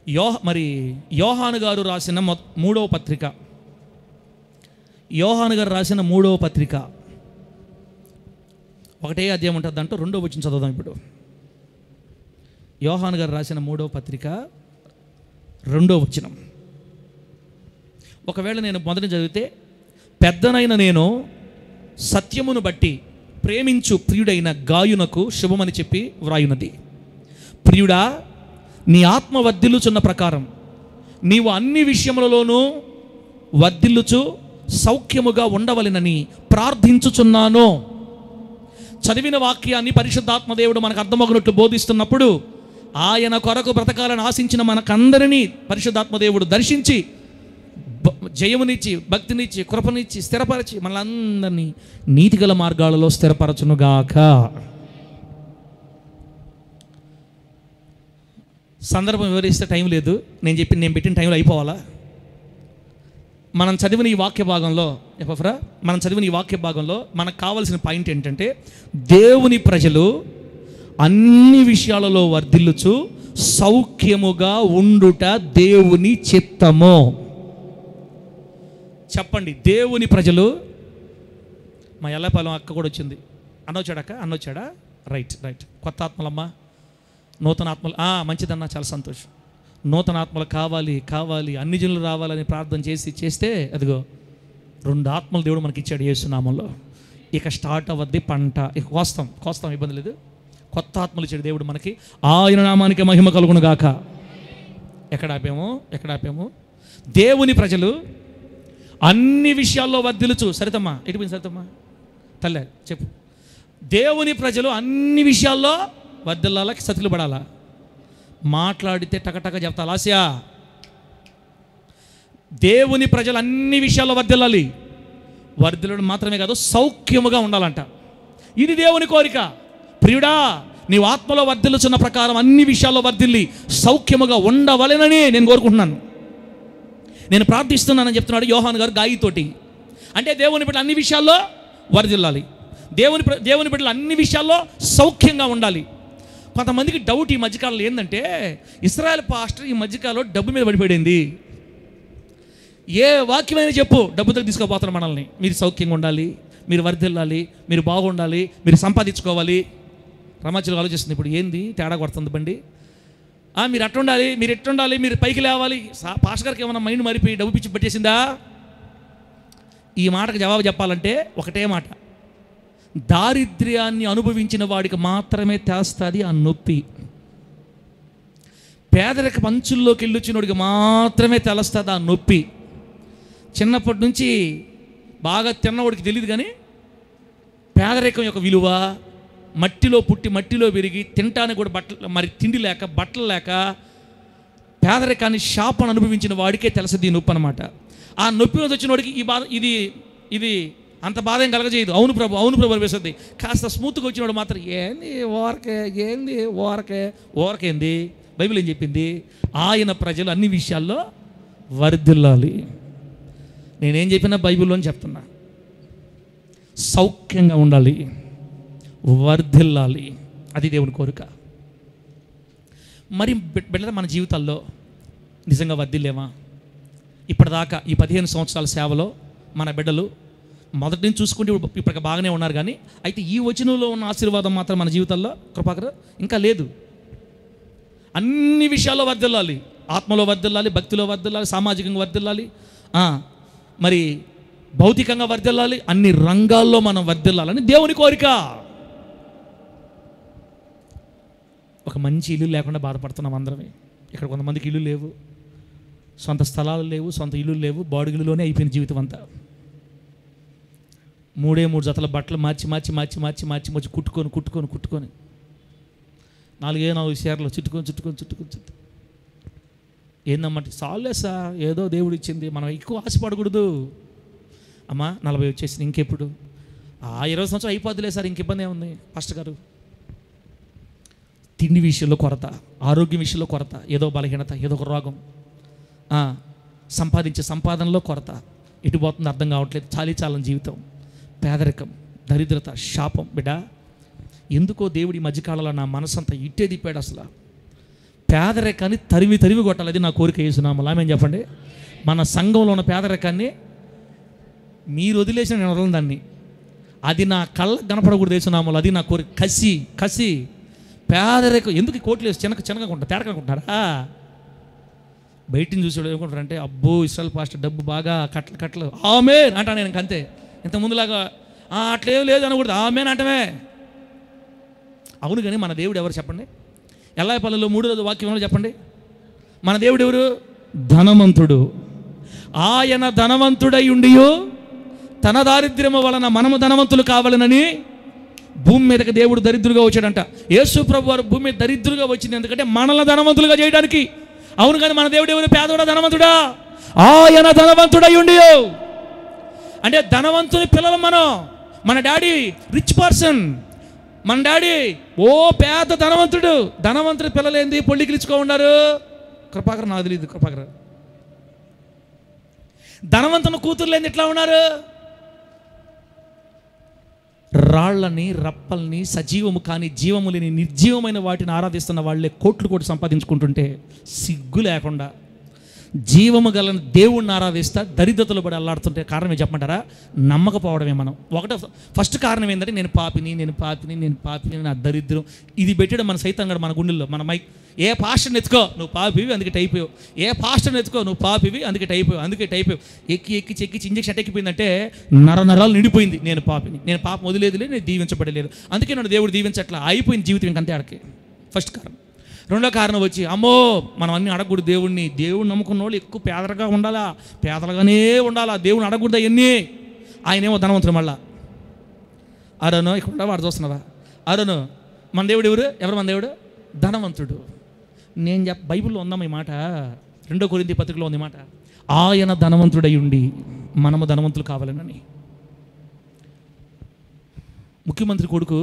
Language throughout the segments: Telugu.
యోహాను గారు రాసిన మూడవ పత్రిక, యోహాను గారు రాసిన మూడవ పత్రిక ఒకటే అధ్యాయం ఉంటుంది, దాంట్లో 2వ వచనం చదువుదాం ఇప్పుడు. యోహాను గారు రాసిన మూడవ పత్రిక 2వ వచనం. ఒకవేళ నేను మొదటి చదివితే, పెద్దనైన నేను సత్యమును బట్టి ప్రేమించు ప్రియుడైన గాయునకు శుభమని చెప్పి వ్రాయున్నది. ప్రియుడా, నీ ఆత్మ వర్ధిల్లుచున్న ప్రకారం నీవు అన్ని విషయములలోనూ వర్ధిల్లుచు సౌఖ్యముగా ఉండవలెనని ప్రార్థించుచున్నాను. చదివిన వాక్యాన్ని పరిశుద్ధాత్మదేవుడు మనకు అర్థమగినట్లు బోధిస్తున్నప్పుడు ఆయన కొరకు బ్రతకాలని ఆశించిన మనకందరినీ పరిశుద్ధాత్మదేవుడు దర్శించి జయమునిచ్చి, భక్తినిచ్చి, కృపనిచ్చి, స్థిరపరిచి మనందరినీ నీతిగల మార్గాలలో స్థిరపరచునుగాక. సందర్భం వివరిస్తే టైం లేదు, నేను పెట్టిన టైంలో అయిపోవాలా? మనం చదివిన ఈ వాక్య భాగంలో మనకు కావాల్సిన పాయింట్ ఏంటంటే, దేవుని ప్రజలు అన్ని విషయాలలో వర్ధిల్లుచు సౌఖ్యముగా ఉండుట దేవుని చిత్తము. చెప్పండి, దేవుని ప్రజలు. మా ఎల్లపాలెం అక్క కూడా వచ్చింది. అన్నొచ్చాడా? రైట్. కొత్త ఆత్మలమ్మా, నూతన ఆత్మలు. మంచిదన్నా, చాలా సంతోషం. నూతన ఆత్మలు కావాలి అన్ని జనులు రావాలని ప్రార్థన చేస్తే అదిగో 2 ఆత్మలు దేవుడు మనకి ఇచ్చాడు యేసునామంలో. ఇక స్టార్ట్ అవ్వద్ది పంట, ఇక కోస్తాం, ఇబ్బంది లేదు. కొత్త ఆత్మలు ఇచ్చాడు దేవుడు మనకి. ఆయన నామానికి మహిమ కలుగును గాక. ఎక్కడ ఆపాము? దేవుని ప్రజలు అన్ని విషయాల్లో వర్ధిల్లుచు. సరితమ్మా, ఎటుపోయింది సరితమ్మా? తల్లే చెప్పు. దేవుని ప్రజలు అన్ని విషయాల్లో వర్ధిల్లాలా, సతులు పడాలా? మాట్లాడితే టకటక చెప్తా ఆసియా. దేవుని ప్రజలు అన్ని విషయాల్లో వర్ధిల్లాలి. వర్ధిల్లడం మాత్రమే కాదు, సౌఖ్యముగా ఉండాలంట. ఇది దేవుని కోరిక. ప్రియుడా, నీవు ఆత్మలో వర్ధిల్లుచున్న ప్రకారం అన్ని విషయాల్లో వర్ధిల్లి సౌఖ్యముగా ఉండవలెనని నేను కోరుకుంటున్నాను, నేను ప్రార్థిస్తున్నానని చెప్తున్నాడు యోహాను గారు గాయితోటి. అంటే దేవుని బిడ్డలు అన్ని విషయాల్లో వర్ధిల్లాలి, దేవుని బిడ్డలు అన్ని విషయాల్లో సౌఖ్యంగా ఉండాలి. కొంతమందికి డౌట్ ఈ మధ్యకాలంలో ఏంటంటే, ఇశ్రాయేల్ పాస్టర్ ఈ మధ్యకాలంలో డబ్బు మీద పడిపోయింది. ఏ వాక్యమైనా చెప్పు, డబ్బుతో తీసుకుపోతారు మనల్ని. మీరు సౌఖ్యంగా ఉండాలి, మీరు వర్ధిల్లాలి, మీరు బాగుండాలి, మీరు సంపాదించుకోవాలి. రమాచలు ఆలోచిస్తుంది, ఇప్పుడు ఏంది తేడా కొడుతుంది బండి. మీరు అట్టుండాలి, మీరు ఎట్టుండాలి, మీరు పైకి లేవాలి. పాస్టర్ గారికి ఏమన్నా మైండ్ మారిపోయి డబ్బు పిచ్చి పెట్టేసిందా? ఈ మాటకు జవాబు చెప్పాలంటే ఒకటే మాట, దారిద్ర్యాన్ని అనుభవించిన వాడికి మాత్రమే తెస్తుంది ఆ నొప్పి. పేదరిక పంచుల్లోకి వెళ్ళొచ్చినోడికి మాత్రమే తెలుస్తుంది ఆ నొప్పి. చిన్నప్పటి నుంచి బాగా తిన్నవాడికి తెలియదు, కానీ పేదరికం యొక్క విలువ, మట్టిలో పుట్టి మట్టిలో పెరిగి తినటానికి కూడా తిండి లేక బట్టలు లేక పేదరికాన్ని శాపను అనుభవించిన వాడికే తెలుస్తుంది ఈ నొప్పి అనమాట. ఆ నొప్పి మీద వచ్చిన వాడికి ఈ బాధ ఇది అంత బాధ ఏం కలగజేయదు. అవును ప్రభు అనిపిస్తుంది. కాస్త స్మూత్గా వచ్చినవాడు మాత్రం ఓరకేంది బైబిల్ ఏం చెప్పింది? ఆయన ప్రజలు అన్ని విషయాల్లో వర్ధిల్లాలి. నేనేం చెప్పినా బైబిల్లో చెప్తున్నా, సౌఖ్యంగా ఉండాలి, వర్ధిల్లాలి. అది దేవుని కోరిక. మరి బిడ్డల మన జీవితాల్లో నిజంగా వర్ధిల్లేమా? ఇప్పటిదాకా ఈ 15 సంవత్సరాల సేవలో మన బిడ్డలు మొదటి నుంచి చూసుకుంటే ఇప్పటికి బాగానే ఉన్నారు, కానీ అయితే ఈ వచనంలో ఉన్న ఆశీర్వాదం మాత్రం మన జీవితాల్లో కృపాకర్ ఇంకా లేదు. అన్ని విషయాల్లో వర్ధిల్లాలి, ఆత్మలో వర్ధిల్లాలి, భక్తిలో వర్ధిల్లాలి, సామాజికంగా వర్ధిల్లాలి, మరి భౌతికంగా వర్ధిల్లాలి, అన్ని రంగాల్లో మనం వర్ధిల్లాలని దేవుని కోరిక. ఒక మంచి ఇల్లు లేకుండా బాధపడుతున్నాం అందరమే. ఇక్కడ కొంతమందికి ఇల్లు లేవు, సొంత స్థలాలు లేవు, సొంత ఇల్లు లేవు, బాడుగులోనే అయిపోయిన జీవితం అంతా. 3 జతల బట్టలు మార్చి కుట్టుకొని 4 చీరలు చుట్టుకొని ఏందమ్మంటే చాలే సార్, ఏదో దేవుడు ఇచ్చింది, మనం ఎక్కువ ఆశపడకూడదు. అమ్మా 40 వచ్చేసింది, ఇంకెప్పుడు 20 సంవత్సరాలు అయిపోద్దులే సార్, ఇంక ఇబ్బంది ఏముంది పాస్టర్ గారు. తిండి విషయంలో కొరత, ఆరోగ్యం విషయంలో కొరత, ఏదో బలహీనత, ఏదో ఒక రోగం, సంపాదించే సంపాదనలో కొరత, ఎటు పోతుందో అర్థం కావట్లేదు, చాలని జీవితం, పేదరికం, దరిద్రత, శాపం. బిడ్డ, ఎందుకో దేవుడి మధ్యకాలంలో నా మనసంతా ఇట్టే దిప్పాడు. అసలు పేదరికాన్ని తరిమి తరిమి కొట్టాలి. అది నా కోరిక. యేసునామములో ఆమేన్ చెప్పండి. మన సంఘంలో ఉన్న పేదరికాన్ని మీరు వదిలేసిన నేను వదలను దాన్ని. అది నా కళ్ళకు కనపడకూడదు యేసునామములో. అది నా కోరిక. కసి పేదరికం ఎందుకు కోట్లు వేసి చిన్నగా ఉంటారు, తేరకనుకుంటారా? బయటిని చూసేవాడు ఏమనుకుంటారంటే, అబ్బో ఇస్రాయల్ పాస్టర్ డబ్బు బాగా కట్టలు ఆమేన్ అంటాను నేను. అంతే. ఇంతకుముందులాగా అట్లేం లేదు అనకూడదు, ఆమేన్ అంటమే. అవును, కానీ మన దేవుడు ఎవరు చెప్పండి? ఎల్లాయపల్లిలో 3వ వాక్యంలో చెప్పండి. మన దేవుడు ఎవరు? ధనవంతుడు. ఆయన ధనవంతుడై ఉండియో తన దారిద్ర్యము వలన మనము ధనవంతులు కావాలనని భూమి మీదకి దేవుడు దరిద్రుగా వచ్చాడంట. యేసు ప్రభు వారు భూమి మీద దరిద్రుగా వచ్చింది ఎందుకంటే మనల్ని ధనవంతులుగా చేయడానికి. అవును, కానీ మన దేవుడు ఎవరు? పేదోడా ధనవంతుడా? ఆయన ధనవంతుడై ఉండియో అంటే ధనవంతుని పిల్లలు మనం. మన డాడీ రిచ్ పర్సన్. మన డాడీ పేద ధనవంతుడు. ధనవంతుడి పిల్లలు ఏంది? పొళ్ళికిలుచుకో ఉన్నారు. కృపాకర్ నాకు తెలియదు. కృపాకర్ ధనవంతుని కూతుర్లు ఏంది ఇట్లా ఉన్నారు? రాళ్ళని, రప్పల్ని, సజీవము కానీ జీవము లేని నిర్జీవమైన వాటిని ఆరాధిస్తున్న వాళ్ళే కోట్లు సంపాదించుకుంటుంటే సిగ్గు లేకుండా జీవము గల దేవుణ్ణి ఆరాధిస్తా దరిద్రతలో పడి అల్లాడుతుంటే కారణం ఏం చెప్పమంటారా? నమ్మకపోవడమే. మనం ఫస్ట్ కారణం ఏంటంటే నేను పాపిని నా దరిద్రం. ఇది పెట్టాడు మన సైతంగా మన గుండెల్లో. మన ఏ పాస్టర్ని ఎత్తుకో నువ్వు పాపివి అందుకే టైపోయావు, ఏ పాస్టర్ని ఎత్తుకో నువ్వు పాపివి అందుకే టైపోయావు. ఎక్కి ఇంజక్షన్ ఎక్కిపోయిందంటే నరాలు నిండిపోయింది. నేను పాపిని, నేను పాపం వదిలేదులే, నేను దీవించబడలేదు, అందుకే నన్ను దేవుడు దీవించట్లా. అయిపోయింది జీవితం ఇంకంతే ఆడికి. ఫస్ట్ కారణం. రెండో కారణం వచ్చి అమ్మో మనం అన్నీ అడగకూడదు దేవుడిని. దేవుడిని నమ్ముకున్న వాళ్ళు ఎక్కువ పేదలుగానే ఉండాలా. దేవుడిని అడగకూడదు అవన్నీ. ఆయనేమో ధనవంతుడు. మళ్ళా అరను ఇక్కడ వాడు చూస్తున్నావా? అరను మన దేవుడు ఎవరు? మన దేవుడు ధనవంతుడు. నేను బైబిల్లో ఉందాం ఈ మాట. 2 కొరింథీ పత్రికలో ఉంది మాట. ఆయన ధనవంతుడై ఉండి మనము ధనవంతులు కావాలనని. ముఖ్యమంత్రి కొడుకు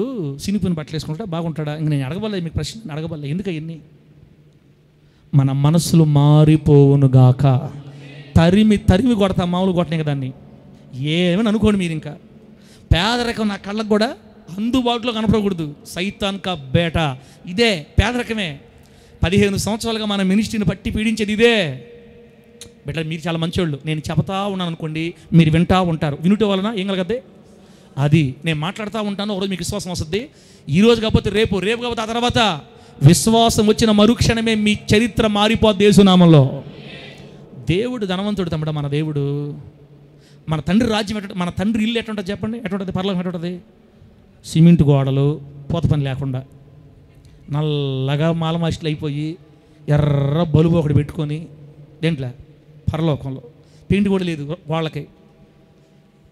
సినిపోయిన బట్టలు వేసుకుంటా బాగుంటాడా? ఇంక నేను అడగబల్ల, మీకు ప్రశ్న అడగబల్ల. ఎందుకు అవన్నీ? మన మనస్సులు మారిపోవునుగాక. తరిమి కొడతా, మామూలు కొట్టనే కదా దాన్ని. ఏమని అనుకోండి మీరు. ఇంకా పేదరికం నా కళ్ళకు కూడా అందుబాటులో కనపడకూడదు. సైతాన్ కా బేట ఇదే పేదరికమే. 15 సంవత్సరాలుగా మన మినిస్ట్రీని పట్టి పీడించేది ఇదే. బెట మీరు చాలా మంచోళ్ళు. నేను చెబుతా ఉన్నాను అనుకోండి, మీరు వింటా ఉంటారు. వినుట వలన ఏం కలగద్దే? అది నేను మాట్లాడుతూ ఉంటాను. ఒకరోజు మీకు విశ్వాసం వస్తుంది. ఈరోజు కాకపోతే రేపు కాకపోతే ఆ తర్వాత విశ్వాసం వచ్చిన మరుక్షణమే మీ చరిత్ర మారిపోద్ది యేసునామంలో. దేవుడు ధనవంతుడు తమ్ముడు. మన దేవుడు, మన తండ్రి రాజ్యం ఎట్ట, మన తండ్రి ఇల్లు ఎట్టుంటుంది చెప్పండి? ఎట్టుంటుంది? పరలోకం ఎట్టుంటుంది? సిమెంట్ గోడలు, పోత పని లేకుండా, నల్లగా మాలమాసిలు అయిపోయి ఎర్ర బలుబు ఒకటి పెట్టుకొని, దేంట్లో? పరలోకంలో. పెయింట్ కూడా లేదు వాళ్ళకి.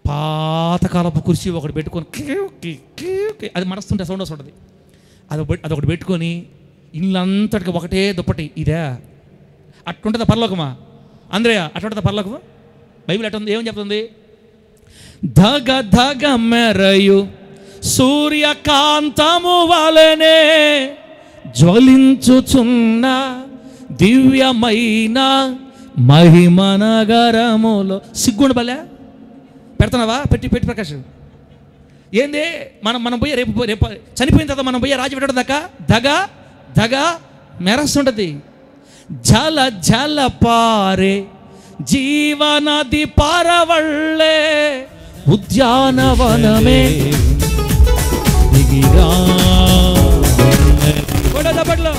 పాతకాలపు కుర్చీ ఒకటి పెట్టుకొని అది మరస్తుంటే సౌండ్ వస్తుంటుంది. అదొకటి పెట్టుకొని ఇల్లంతటికి ఒకటే దుప్పటి. ఇదే అట్టుంటుందా పరలోకమా? అంద్రయ్య అట్టుంటుందా పరలోకమా? బైబిల్ అట్టుంది. ఏమని చెప్తుంది? ధగ మెరయు సూర్యకాంతము వలనే జ్వలించుచున్న దివ్యమైన మహిమనగరములో. సిగ్గుండు బలే పెడుతున్నావా? పెట్టి ప్రకాశం ఏంది? మనం పోయి రేపు చనిపోయిన తర్వాత మనం పోయే రాజు పెట్టడం దాకా ధగ మెరస్తుంటుంది. జల పారే జీవనది పారవళ్ళే ఉద్యానవనమే దప్పట్లో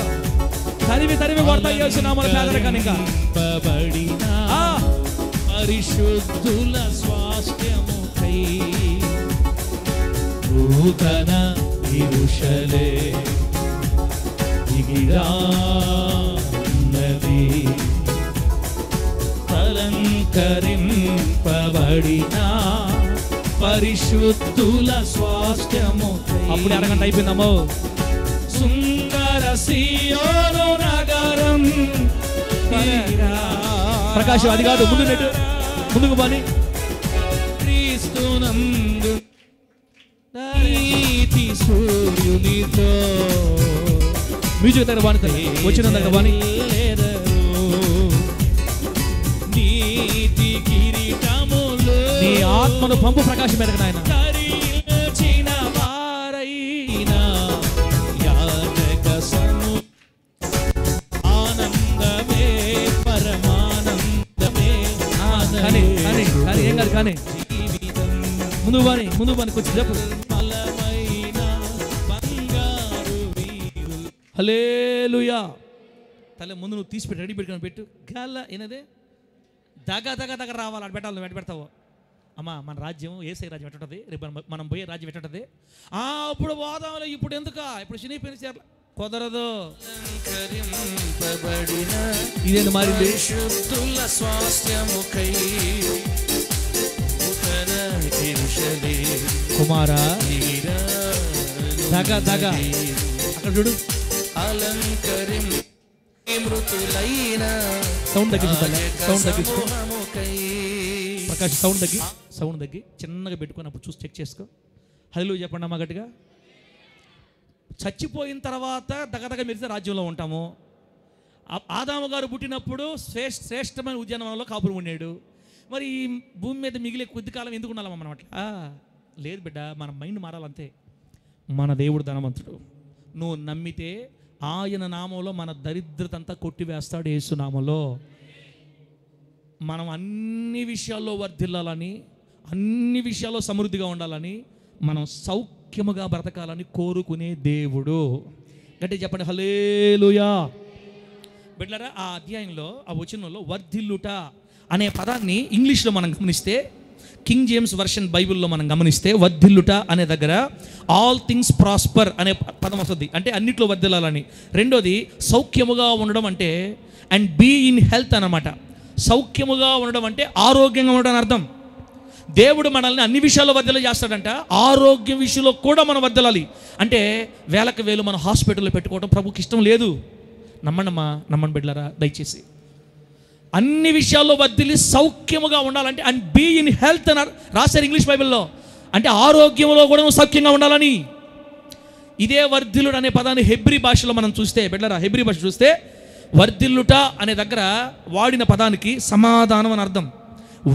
తరిమి కొడతా యేసునామములో పేదరికాన్ని. పరిశుద్ధుల స్వాస్థ్యముకై నూతన యెరూషలేము దిగిరానది, అలంకరింపబడిన పరిశుద్ధుల స్వాస్థ్యముకై. అప్పుడు అరగంట అయిపోయిందమ్మో. సుందర సియోను నగరం. ప్రకాశం అది కాదు, ముందుకు బాని. క్రీస్తునందు నీతి సూర్యునితో మ్యూజిక్ దగ్గర బాని, వచ్చిన దగ్గర బాని. నీతి కిరీటములు నీ ఆత్మను పంపు ప్రకాశం ఎరగ నాయన. బానే ముందు బాని కొంచెం చెప్పు. హల్లెలూయా. తల ముందు నువ్వు తీసి పెట్టి రెడీ పెట్టుకొని పెట్టు. గాల ఏనదే దగ్గర రావాలి. అటు పెట్టాలి, నువ్వు ఎటు పెడతావు? అమ్మా మన రాజ్యం ఏసై రాజ్యం ఎట్టుంటుంది, రేపు మనం పోయే రాజ్యం ఎట్టుంటుంది? అప్పుడు పోదాంలో, ఇప్పుడు ఎందుక, ఇప్పుడు చినిపోయిన చీరలు కుదరదు. ఇదేంటి మారింది? కుమారా దగ్గ అక్కడ చూడు. సౌండ్ తగ్గించు ప్రకాష్, సౌండ్ తగ్గి చిన్నగా పెట్టుకొని అప్పుడు చూసి చెక్ చేసుకో. హల్లెలూయా చెప్పండి అమ్మా గట్టిగా. చచ్చిపోయిన తర్వాత దగ్గర మెరిసే రాజ్యంలో ఉంటాము. ఆదాము గారు పుట్టినప్పుడు శ్రేష్టమైన ఉద్యానవనంలో కాపురం ఉండాడు. మరి ఈ భూమి మీద మిగిలే కొద్ది కాలం ఎందుకు ఉండాలమ్మా మనం అట్లా? లేదు బిడ్డ, మన మైండ్ మారాలంతే. మన దేవుడు ధనవంతుడు. నువ్వు నమ్మితే ఆయన నామంలో మన దరిద్రత అంతా కొట్టివేస్తాడు. యేసు నామంలో మనం అన్ని విషయాల్లో వర్ధిల్లాలని, అన్ని విషయాల్లో సమృద్ధిగా ఉండాలని, మనం సౌఖ్యముగా బ్రతకాలని కోరుకునే దేవుడు. గట్టిగా చెప్పండి హల్లెలూయా. బిడ్డలారా, ఆ అధ్యాయంలో ఆ వచనంలో వర్ధిల్లుట అనే పదాన్ని ఇంగ్లీష్లో మనం గమనిస్తే, కింగ్ జేమ్స్ వర్షన్ బైబిల్లో మనం గమనిస్తే, వర్ధిల్లుట అనే దగ్గర ఆల్ థింగ్స్ ప్రాస్పర్ అనే పదం వస్తుంది. అంటే అన్నిట్లో వర్ధిల్లాలని. రెండోది సౌఖ్యముగా ఉండడం అంటే అండ్ బీ ఇన్ హెల్త్ అన్నమాట. సౌఖ్యముగా ఉండడం అంటే ఆరోగ్యంగా ఉండడం అని అర్థం. దేవుడు మనల్ని అన్ని విషయాల్లో వర్ధిల్ల చేస్తాడంట. ఆరోగ్య విషయంలో కూడా మనం వర్ధిల్లాలి. అంటే వేలకు వేలు మనం హాస్పిటల్లో పెట్టుకోవడం ప్రభుకి ఇష్టం లేదు. నమ్మండి బిడ్డలారా దయచేసి. అన్ని విషయాల్లో వర్ధిల్లి సౌఖ్యముగా ఉండాలంటే అండ్ బీ ఇన్ హెల్త్ అని రాశారు ఇంగ్లీష్ బైబిల్లో. అంటే ఆరోగ్యంలో కూడా సౌఖ్యంగా ఉండాలని. ఇదే వర్ధిల్లుట అనే పదాన్ని హెబ్రీ భాషలో మనం చూస్తే, బిడ్డలారా హెబ్రీ భాష చూస్తే వర్ధిల్లుట అనే దగ్గర వాడిన పదానికి సమాధానం అని అర్థం,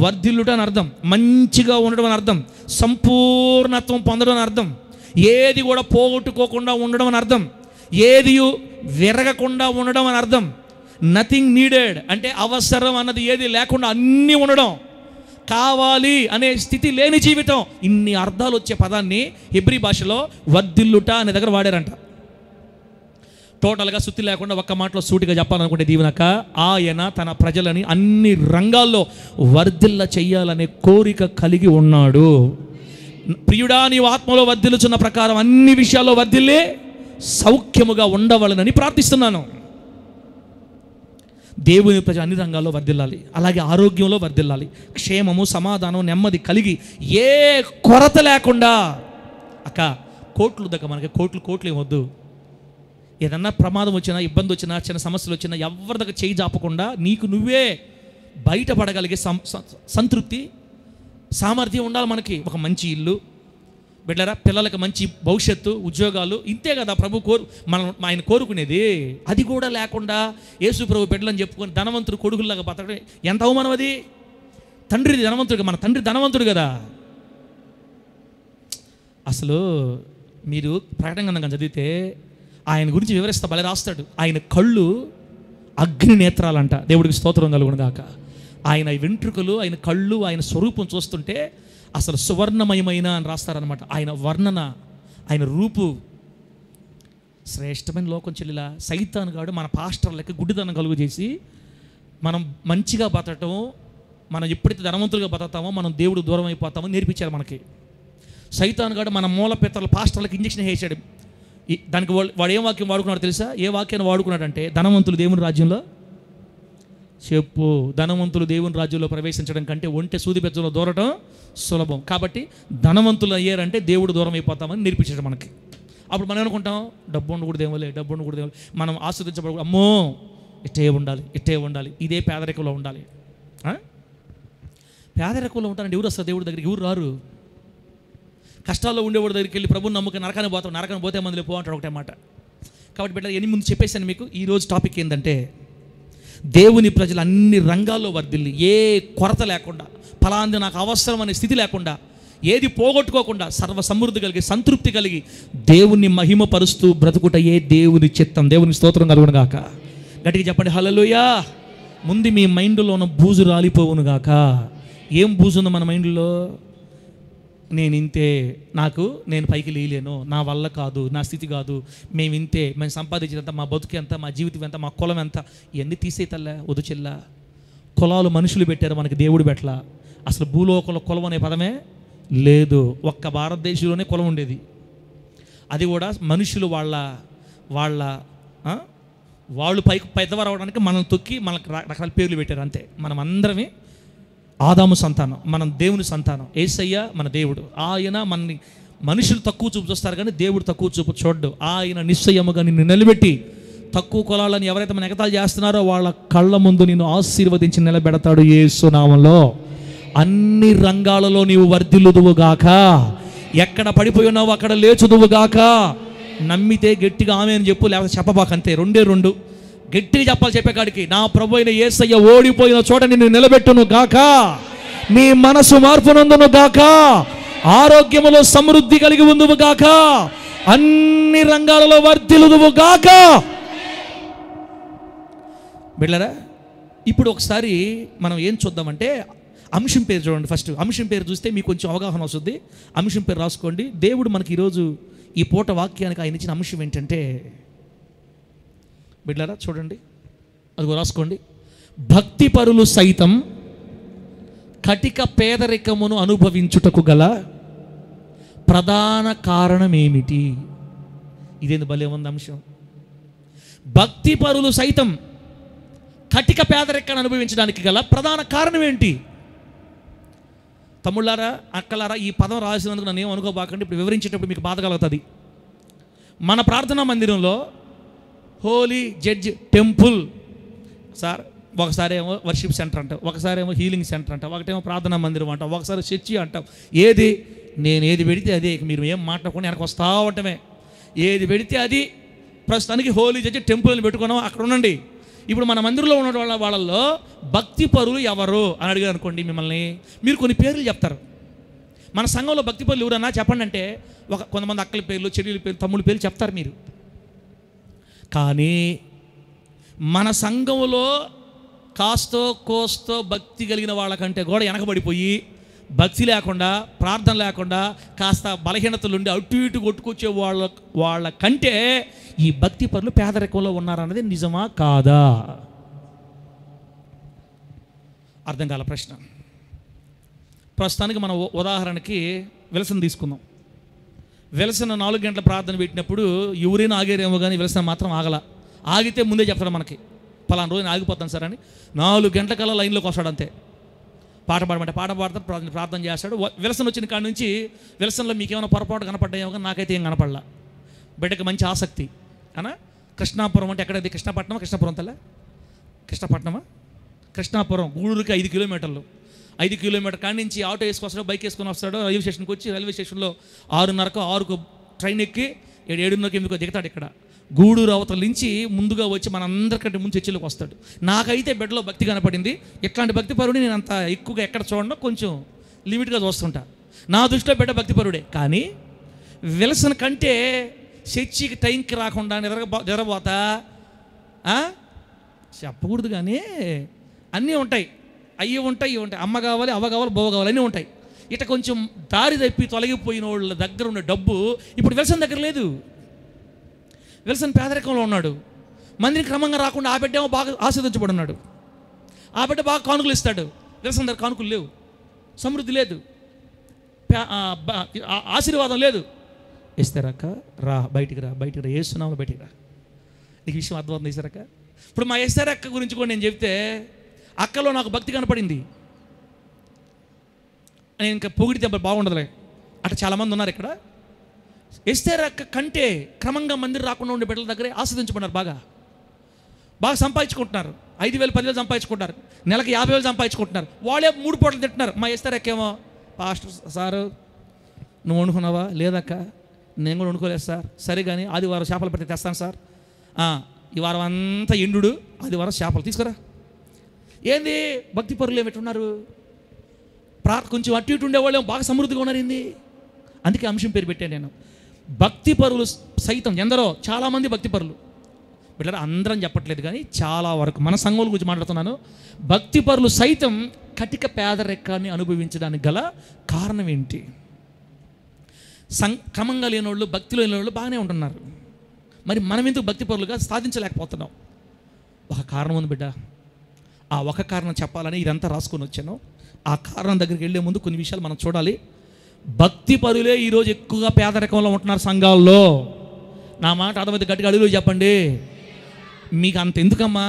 వర్ధిల్లుట అని అర్థం, మంచిగా ఉండడం అని అర్థం, సంపూర్ణత్వం పొందడం అని అర్థం, ఏది కూడా పోగొట్టుకోకుండా ఉండడం అని అర్థం, ఏది విరగకుండా ఉండడం అని అర్థం. నథింగ్ నీడెడ్ అంటే అవసరం అన్నది ఏది లేకుండా అన్నీ ఉండడం, కావాలి అనే స్థితి లేని జీవితం. ఇన్ని అర్థాలు వచ్చే పదాన్ని హెబ్రీ భాషలో వర్ధిల్లుట అనే దగ్గర వాడారంట. టోటల్గా సుత్తి లేకుండా ఒక్క మాటలో సూటిగా చెప్పాలనుకుంటే దీవెనక, ఆయన తన ప్రజలని అన్ని రంగాల్లో వర్ధిల్ల చెయ్యాలనే కోరిక కలిగి ఉన్నాడు. ప్రియుడా, నీవు ఆత్మలో వర్ధిల్లుచున్న ప్రకారం అన్ని విషయాల్లో వర్ధిల్లే సౌఖ్యముగా ఉండవాలని ప్రార్థిస్తున్నాను. దేవుని ప్రజలు అన్ని రంగాల్లో వర్ధిల్లాలి, అలాగే ఆరోగ్యంలో వర్ధిల్లాలి, క్షేమము సమాధానం నెమ్మది కలిగి ఏ కొరత లేకుండా. అక్క కోట్లు దగ్గర మనకి కోట్లు ఏమొద్దు. ఏదన్నా ప్రమాదం వచ్చినా, ఇబ్బంది వచ్చినా, చిన్న సమస్యలు వచ్చినా ఎవరి దగ్గర చేయి జాపకుండా నీకు నువ్వే బయటపడగలిగే సంతృప్తి సామర్థ్యం ఉండాలి మనకి. ఒక మంచి ఇల్లు బిడ్డలారా, పిల్లలకి మంచి భవిష్యత్తు, ఉద్యోగాలు, ఇంతే కదా ప్రభు ఆయన కోరుకునేది. అది కూడా లేకుండా యేసు ప్రభు బిడ్డలని చెప్పుకొని ధనవంతుడు కొడుకుల్లాగా బతకడం ఎంత అవమానం అది. తండ్రి ధనవంతుడు, మన తండ్రి ధనవంతుడు కదా. అసలు మీరు ప్రకటన గ్రంథం చదివితే ఆయన గురించి వివరిస్తా భలే రాస్తాడు. ఆయన కళ్ళు అగ్ని నేత్రాలంట. దేవుడికి స్తోత్రం కలుగును గాక. ఆయన వెంట్రుకలు, ఆయన కళ్ళు, ఆయన స్వరూపం చూస్తుంటే అసలు సువర్ణమయమైన అని రాస్తారనమాట. ఆయన వర్ణన, ఆయన రూపు శ్రేష్టమైన. లోకం చెల్లిలా సైతాను గాడు మన పాస్టర్లకి గుడ్డిదనం కలుగు చేసి మనం మంచిగా బతకటం, మనం ఎప్పుడైతే ధనవంతులుగా బతుకుతామో మనం దేవుడు దూరం అయిపోతామో నేర్పించారు మనకి. సైతాను గాడు మన మూల పితరుల పాస్టర్లకు ఇంజక్షన్ వేసాడు. దానికి వాడు ఏం వాక్యం వాడుకున్నాడు తెలుసా? ఏ వాక్యాన్ని వాడుకున్నాడంటే, ధనవంతులు దేవుని రాజ్యంలో చెప్పు, ధనవంతులు దేవుని రాజ్యంలో ప్రవేశించడం కంటే ఒంటె సూది బెజ్జంలో దూరటం సులభం. కాబట్టి ధనవంతులు అయ్యారంటే దేవుడు దూరం అయిపోతామని నేర్పించాడు మనకి. అప్పుడు మనం అనుకుంటాం డబ్బు ఉండకూడదేమోలే, మనం ఆస్వాదించబడ, అమ్మో ఇట్టే ఉండాలి, ఇదే పేదరికంలో ఉండాలి. పేదరికంలో ఉంటారంటే ఎవరు వస్తారు దేవుడి దగ్గరికి? ఎవరు రారు. కష్టాల్లో ఉండేవాడి దగ్గరికి వెళ్ళి ప్రభుని నమ్ముక నరకాన్ని పోతాం, నరకాన్ని పోతే మందిలో పో అంటాడు ఒకటే మాట. కాబట్టి బిడ్డ ఎన్ని ముందు చెప్పేశాను మీకు. ఈరోజు టాపిక్ ఏంటంటే, దేవుని ప్రజలు అన్ని రంగాల్లో వర్ధిల్లి ఏ కొరత లేకుండా, ఫలాంది నాకు అవసరం అనే స్థితి లేకుండా, ఏది పోగొట్టుకోకుండా సర్వ సమృద్ధి కలిగి సంతృప్తి కలిగి దేవుని మహిమపరుస్తూ బ్రతుకుట ఏ దేవుని చిత్తం. దేవుని స్తోత్రం కలుగును గాక. గట్టిగా చెప్పండి హల్లెలూయా. ముందు మీ మైండ్లో ఉన్న బూజు రాలిపోవును గాక. ఏం బూజుంది మన మైండ్లో? నేను ఇంతే, నేను పైకి లేయలేను, నా వల్ల కాదు, నా స్థితి కాదు, మేము ఇంతే, మేము సంపాదించినంత, మా బతుకు ఎంత, మా జీవితం ఎంత, మా కులం ఎంత, ఇవన్నీ తీసేతల్లా వదు చెల్లా. కులాలు మనుషులు పెట్టారు, మనకి దేవుడు పెట్టలా. అసలు భూలోకంలో కులం అనే పదమే లేదు. ఒక్క భారతదేశంలోనే కులం ఉండేది. అది కూడా మనుషులు వాళ్ళు పైకి పెద్దవారు అవడానికి మనల్ని తొక్కి మనకు రకరకాల పేర్లు పెట్టారు, అంతే. మనం అందరమే ఆదాము సంతానం, మనం దేవుని సంతానం. యేసయ్య మన దేవుడు. ఆయన మనని మనుషులు తక్కువ చూపు చూస్తారు కానీ దేవుడు తక్కువ చూపు చూడ్డు. ఆయన నిశ్చయముగా నిన్ను నిలబెట్టి, తక్కువ కులాలని ఎవరైతే మన ఎగతాళి చేస్తున్నారో వాళ్ళ కళ్ళ ముందు నిన్ను ఆశీర్వదించి నిలబెడతాడు యేసు నామములో. అన్ని రంగాలలో నీవు వర్ధిల్లుదువుగాక. ఎక్కడ పడిపోయి ఉన్నావు అక్కడ లేచుదువుగాక. నమ్మితే గట్టిగా ఆమె అని చెప్పు, లేకపోతే చెప్పబాకంతే. రెండే రెండు. గట్టిగా చెప్పాలి చెప్పే కాడికి. నా ప్రభు అయిన యేసయ్య ఓడిపోయిన చోట నిన్ను నిలబెట్టును గాక. నీ మనసు మార్పు నందును గాక. ఆరోగ్యములో సమృద్ధి కలిగి ఉందువు గాక. అన్ని రంగాలలో వర్ధిల్లుదువు గాక. బిడ్డలారా, ఇప్పుడు ఒకసారి మనం ఏం చూద్దామంటే అంశం పేరు చూడండి. ఫస్ట్ అంశం పేరు చూస్తే మీకు కొంచెం అవగాహన వస్తుంది. అంశం పేరు రాసుకోండి. దేవుడు మనకి ఈరోజు ఈ పూట వాక్యానికి ఆయన ఇచ్చిన అంశం ఏంటంటే, బిడ్డలారా చూడండి, అది రాసుకోండి. భక్తి పరులు సైతం కటిక పేదరికమును అనుభవించుటకు గల ప్రధాన కారణం ఏమిటి? ఇదేంది భలే ఉంది అంశం. భక్తి పరులు సైతం కటిక పేదరికాన్ని అనుభవించడానికి గల ప్రధాన కారణం ఏంటి? తమ్ముళ్ళారా, అక్కలారా, ఈ పదం రాసినందుకు నన్ను ఏం అనుకోబాకండి. ఇప్పుడు వివరించేటప్పుడు మీకు బాధ కలుగుతుంది. మన ప్రార్థనా మందిరంలో హోలీ జడ్జ్ టెంపుల్ సార్, ఒకసారి ఏమో వర్షిప్ సెంటర్ అంటాం, ఒకసారి ఏమో హీలింగ్ సెంటర్ అంటాం, ఒకటేమో ప్రార్థనా మందిరం అంటాం, ఒకసారి చర్చి అంటాం. నేను ఏది పెడితే అదే, మీరు ఏం మాట్లాడకుండా వెనక వస్తూ ఉండటమే. ఏది పెడితే అది. ప్రస్తుతానికి హోలీ జడ్జ్ టెంపుల్ అని పెట్టుకున్నాం, అక్కడ ఉండండి. ఇప్పుడు మన మందిరంలో ఉన్న వాళ్ళల్లో భక్తి పరులు ఎవరు అని అడిగారు అనుకోండి మిమ్మల్ని, మీరు కొన్ని పేర్లు చెప్తారు. మన సంఘంలో భక్తి పరులు ఎవరన్నా చెప్పండి అంటే కొంతమంది అక్కల పేర్లు, చెల్లెల పేర్లు, తమ్ముళ్ళ పేర్లు చెప్తారు మీరు. కానీ మన సంఘంలో కాస్తో కోస్తో భక్తి కలిగిన వాళ్ళకంటే కూడా వెనకబడిపోయి, భక్తి లేకుండా, ప్రార్థన లేకుండా, కాస్త బలహీనతలుండి అటు ఇటు కొట్టుకొచ్చే వాళ్ళ కంటే ఈ భక్తి పరులు పేదరికంలో ఉన్నారన్నది నిజమా కాదా? అర్థం కాల ప్రశ్న. ప్రస్తుతానికి మనం ఉదాహరణకి విల్సన్ తీసుకుందాం. విల్సన్ 4 గంటల ప్రార్థన పెట్టినప్పుడు ఎవరైనా ఆగారేమో కానీ విల్సన్ మాత్రం ఆగల. ఆగితే ముందే చెప్తాడు మనకి, పలానా రోజు ఆగిపోతాను సార్ అని. 4 గంటల కల్లా లైన్లోకి వస్తాడు అంతే. పాట పాడమంటే పాట పాడతాడు, ప్రార్థన చేస్తాడు. విల్సన్ వచ్చిన కాడి నుంచి విల్సన్లో మీకు ఏమైనా పొరపాటు కనపడ్డాయేమో కానీ నాకైతే ఏం కనపడలా. బిడ్డకి మంచి ఆసక్తి అనా. కృష్ణాపురం అంటే ఎక్కడది? కృష్ణపట్నమా, కృష్ణాపురం తల్ల? కృష్ణపట్నమా, కృష్ణాపురం గూడూరుకి 5 కిలోమీటర్లు. 5 కిలోమీటర్ కాడి నుంచి ఆటో వేసుకొస్తాడు, బైక్ వేసుకొని వస్తాడు. రైల్వే స్టేషన్కి వచ్చి రైల్వే స్టేషన్లో 6:30కో 6కు ట్రైన్ ఎక్కి 7:30కి 8కో దిగుతాడు. ఇక్కడ గూడూరు అవతల నుంచి ముందుగా వచ్చి మనందరికంటే ముందు చర్చిలోకి వస్తాడు. నాకైతే బిడ్డలో భక్తి కనపడింది. ఇట్లాంటి భక్తి పరుడిని నేను అంత ఎక్కువగా ఎక్కడ చూడడం, కొంచెం లిమిట్గా చూస్తుంటా. నా దృష్టిలో బిడ్డ భక్తి పరుడే. కానీ విల్సన్ కంటే చర్చికి టైంకి రాకుండా నిద్రపోతా చెప్పకూడదు కానీ అన్నీ ఉంటాయి, అవి ఉంటాయి, ఇవి ఉంటాయి. అమ్మ కావాలి, అవ్వ కావాలి, బొవ్వ కావాలి, అన్నీ ఉంటాయి. ఇట్లా కొంచెం దారి తప్పి తొలగిపోయిన వాళ్ళ దగ్గర ఉన్న డబ్బు ఇప్పుడు విల్సన్ దగ్గర లేదు. విల్సన్ పేదరికంలో ఉన్నాడు. మందిని క్రమంగా రాకుండా ఆ బిడ్డ ఏమో బాగా ఆస్వాదించబడి ఉన్నాడు. ఆ బిడ్డ బాగా కానుకలు ఇస్తాడు. విల్సన్ దగ్గర కానుకలు లేవు, సమృద్ధి లేదు, ఆశీర్వాదం లేదు. ఇస్తారక్క రా, బయటికి రా, బయటికి రా, ఏస్తున్నాము, బయటికి రా. నీకు విషయం అర్థమవుతుంది ఇస్తారక్క. ఇప్పుడు మా ఎస్తరక్క గురించి కూడా నేను చెప్తే అక్కలో నాకు భక్తి కనపడింది. నేను ఇంకా పొగిడితే బాగుండదులే. అట్లా చాలామంది ఉన్నారు ఇక్కడ. ఎస్తరక్క కంటే క్రమంగా మందిరం రాకుండా ఉండే బిడ్డల దగ్గరే ఆస్వాదించుకున్నారు. బాగా సంపాదించుకుంటున్నారు. 5,000 10,000 సంపాదించుకుంటున్నారు. నెలకు 50,000 సంపాదించుకుంటున్నారు. వాళ్ళే 3 పూటలు తింటున్నారు. మా ఎస్తరక్కేమో, పాస్టర్ సారు నువ్వు వండుకున్నావా? లేదక్క నేను కూడా వండుకోలేదు సార్. సరే కానీ ఆదివారం చేపలు పెడితే తెస్తాను సార్. ఈ వారం అంతా ఎండు, ఆదివారం చేపలు తీసుకురా. ఏంది భక్తి పరులు ఏమిటున్నారు? కొంచెం అటు ఇటు ఉండేవాళ్ళు బాగా సమృద్ధిగా ఉన్నారు. ఏంది? అందుకే అంశం పేరు పెట్టాను నేను. భక్తి పరులు సైతం ఎందరో, చాలామంది భక్తి పరులు వీళ్ళ అందరం చెప్పట్లేదు కానీ చాలా వరకు మన సంఘం గురించి మాట్లాడుతున్నాను. భక్తిపరులు సైతం కటిక పేదరికాన్ని అనుభవించడానికి గల కారణం ఏంటి? క్రమంగా లేనివాళ్ళు, భక్తిలో లేని వాళ్ళు బాగానే ఉంటున్నారు. మరి మనం ఎందుకు భక్తిపరులుగా సాధించలేకపోతున్నాం? ఒక కారణం ఉంది బిడ్డ. ఆ ఒక కారణం చెప్పాలని ఇదంతా రాసుకొని వచ్చాను. ఆ కారణం దగ్గరికి వెళ్ళే ముందు కొన్ని విషయాలు మనం చూడాలి. భక్తిపరులే ఈరోజు ఎక్కువగా పేదరికంలో ఉంటున్నారు సంఘాల్లో. నా మాట అర్థమైతే గట్టిగా అడుగులు చెప్పండి. మీకు అంత ఎందుకమ్మా?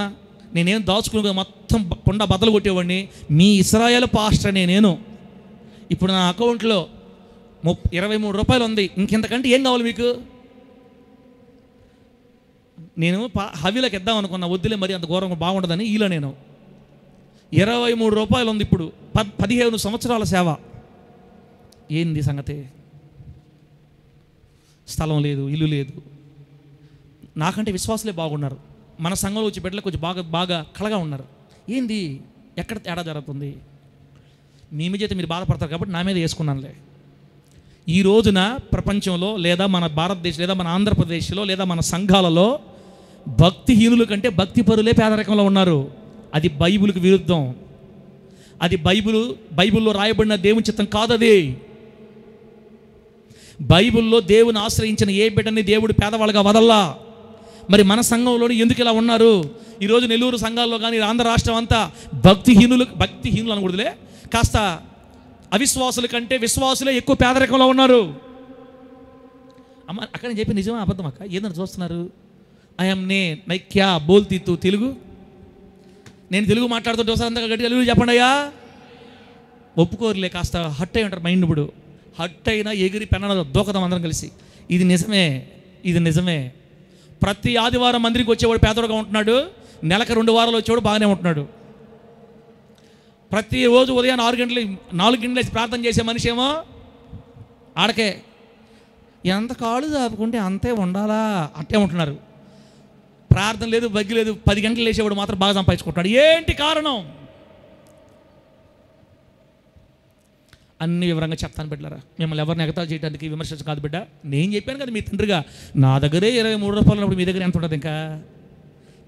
నేనేం దాచుకుని మొత్తం కొండ బద్దలు కొట్టేవాడిని. మీ ఇశ్రాయేలు పాస్టర్ నేను. ఇప్పుడు నా అకౌంట్లో 23 రూపాయలు ఉంది. ఇంకెంతకంటే ఏం కావాలి మీకు? నేను హవీలకు ఇద్దాం అనుకున్నా, వద్దులే మరి అంత ఘోరంగా బాగుండదని. ఇలా నేను 23 రూపాయలు ఉంది ఇప్పుడు. 15 సంవత్సరాల సేవ. ఏంది సంగతి? స్థలం లేదు, ఇల్లు లేదు. నాకంటే విశ్వాసులే బాగున్నారు. మన సంఘంలో వచ్చి బిడ్డలు కొంచెం బాగా కళగా ఉన్నారు. ఏంది? ఎక్కడ తేడా జరుగుతుంది? మీ మీద మీరు బాధపడతారు కాబట్టి నా మీద వేసుకున్నానులే. ఈ రోజున ప్రపంచంలో లేదా మన భారతదేశం లేదా మన ఆంధ్రప్రదేశ్లో లేదా మన సంఘాలలో భక్తిహీనుల కంటే భక్తిపరులే పేదరికంలో ఉన్నారు. అది బైబిల్కి విరుద్ధం. అది బైబిల్లో రాయబడిన దేవుని చిత్తం కాదది. బైబిల్లో దేవుని ఆశ్రయించిన ఏ బిడ్డని దేవుడు పేదవాళ్ళగా వదల్లా. మరి మన సంఘంలోని ఎందుకు ఇలా ఉన్నారు? ఈరోజు నెల్లూరు సంఘాల్లో కానీ ఆంధ్ర రాష్ట్రం అంతా భక్తిహీనులు అనకూడదులే, కాస్త అవిశ్వాసుల కంటే విశ్వాసులే ఎక్కువ పేదరికంలో ఉన్నారు. అమ్మ అక్కడ నేను చెప్పి నిజమే అబద్ధం అక్క? ఏదైనా చూస్తున్నారు? ఐఎమ్ నైక్యా బోల్తీతు తెలుగు. నేను తెలుగు మాట్లాడుతుంటే ఒకసారి అంతా గట్టిగా తెలుగు చెప్పండి అయ్యా. ఒప్పుకోరులే, కాస్త హట్ అయి ఉంటారు మైండ్. ఇప్పుడు హట్ అయినా ఎగిరి పెన్న దూకదాం అందరం కలిసి. ఇది నిజమే. ప్రతి ఆదివారం మందిరికి వచ్చేవాడు పేదోడుగా ఉంటున్నాడు. నెలకు 2 వారాలు వచ్చేవాడు బాగానే ఉంటున్నాడు. ప్రతిరోజు ఉదయం 4 గంటలు ప్రార్థన చేసే మనిషి ఏమో ఆడకే ఎంత కాళ్ళు దాపుకుంటే అంతే ఉండాలా అట్టే ఉంటున్నారు. ప్రార్థన లేదు, బగ్గి లేదు. 10 గంటలు లేచేవాడు మాత్రం బాగా సంపాదించుకుంటున్నాడు. ఏంటి కారణం? అన్ని వివరంగా చెప్తాను బిడ్డలారా. మిమ్మల్ని ఎవరిని ఎగతాళి చేయడానికి విమర్శించడం కాదు బిడ్డ. నేను చెప్పాను కదా మీ తండ్రిగా, నా దగ్గరే 23 రూపాయలు ఉన్నప్పుడు మీ దగ్గర ఎంత ఉంటుంది? ఇంకా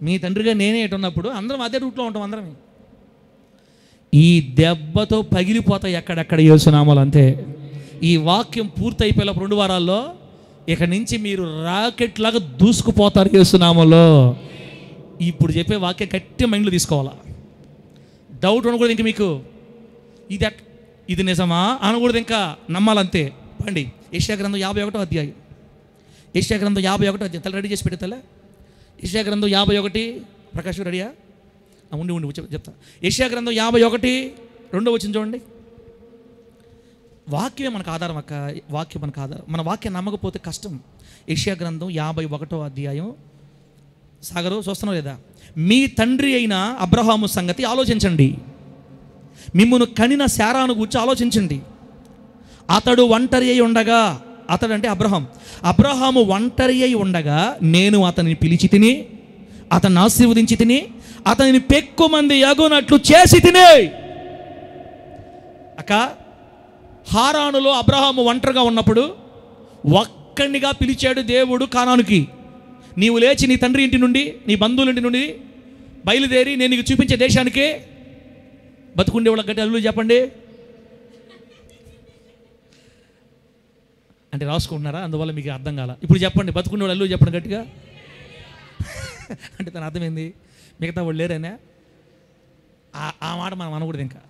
మీ తండ్రిగా నేనే ఎటున్నప్పుడు అందరం అదే రూట్లో ఉంటాం అందరం. ఈ దెబ్బతో పగిలిపోతాయి ఎక్కడెక్కడ యేసునామాలు అంతే. ఈ వాక్యం పూర్తయిపోయేలా 2 వారాల్లో ఇక నుంచి మీరు రాకెట్ లాగా దూసుకుపోతారు యేసునామాలో. ఇప్పుడు చెప్పే వాక్యం గట్టి మైండ్లో తీసుకోవాలా. డౌట్ అనకూడదు ఇంక మీకు. ఇది నిజమా అనకూడదు, ఇంకా నమ్మాలంతే. పండి యెషయా గ్రంథం 51వ అధ్యాయం. యెషయా గ్రంథం 51వ అధ్యాయం. తల రెడీ చేసి పెట్టేతలే. యెషయా గ్రంథం 51. ప్రకాష్ రెడీయా? ఉండి చెప్తా. యెషయా గ్రంథం 51 2వ వచనం చూడండి. వాక్యమే మనకు ఆధారం అక్క. వాక్యం మనకు ఆధారం. మన వాక్యం నమ్మకపోతే కష్టం. యెషయా గ్రంథం 51వ అధ్యాయం. సాగరు చూస్తున్నావు లేదా? మీ తండ్రి అయిన అబ్రహాము సంగతి ఆలోచించండి. మిమ్మును కనిన శారాను గూర్చి ఆలోచించండి. అతడు ఒంటరి అయి ఉండగా, అతడు అంటే అబ్రహాము ఒంటరి అయి ఉండగా నేను అతనిని పిలిచి తిని, అతన్ని ఆశీర్వదించి తిని, అతనిని పెక్కు మంది యగునట్లు చేసి తిని. అక్క, హారానులో అబ్రహాము ఒంటరిగా ఉన్నప్పుడు ఒక్కడినిగా పిలిచాడు దేవుడు కానానుకి. నీవు లేచి నీ తండ్రి ఇంటి నుండి, నీ బంధువుల ఇంటి నుండి బయలుదేరి నేను నీకు చూపించే దేశానికి. బతుకుండే వాళ్ళకి గట్టి అల్లు చెప్పండి. అంటే రాసుకుంటున్నారా? అందువల్ల మీకు అర్థం కాల. ఇప్పుడు చెప్పండి, బతుకుండే వాళ్ళు అల్లు చెప్పండి గట్టిగా. అంటే తన అర్థమైంది, మిగతా వాళ్ళు లేరేనా? ఆ మాట మనం అనకూడదు. ఇంకా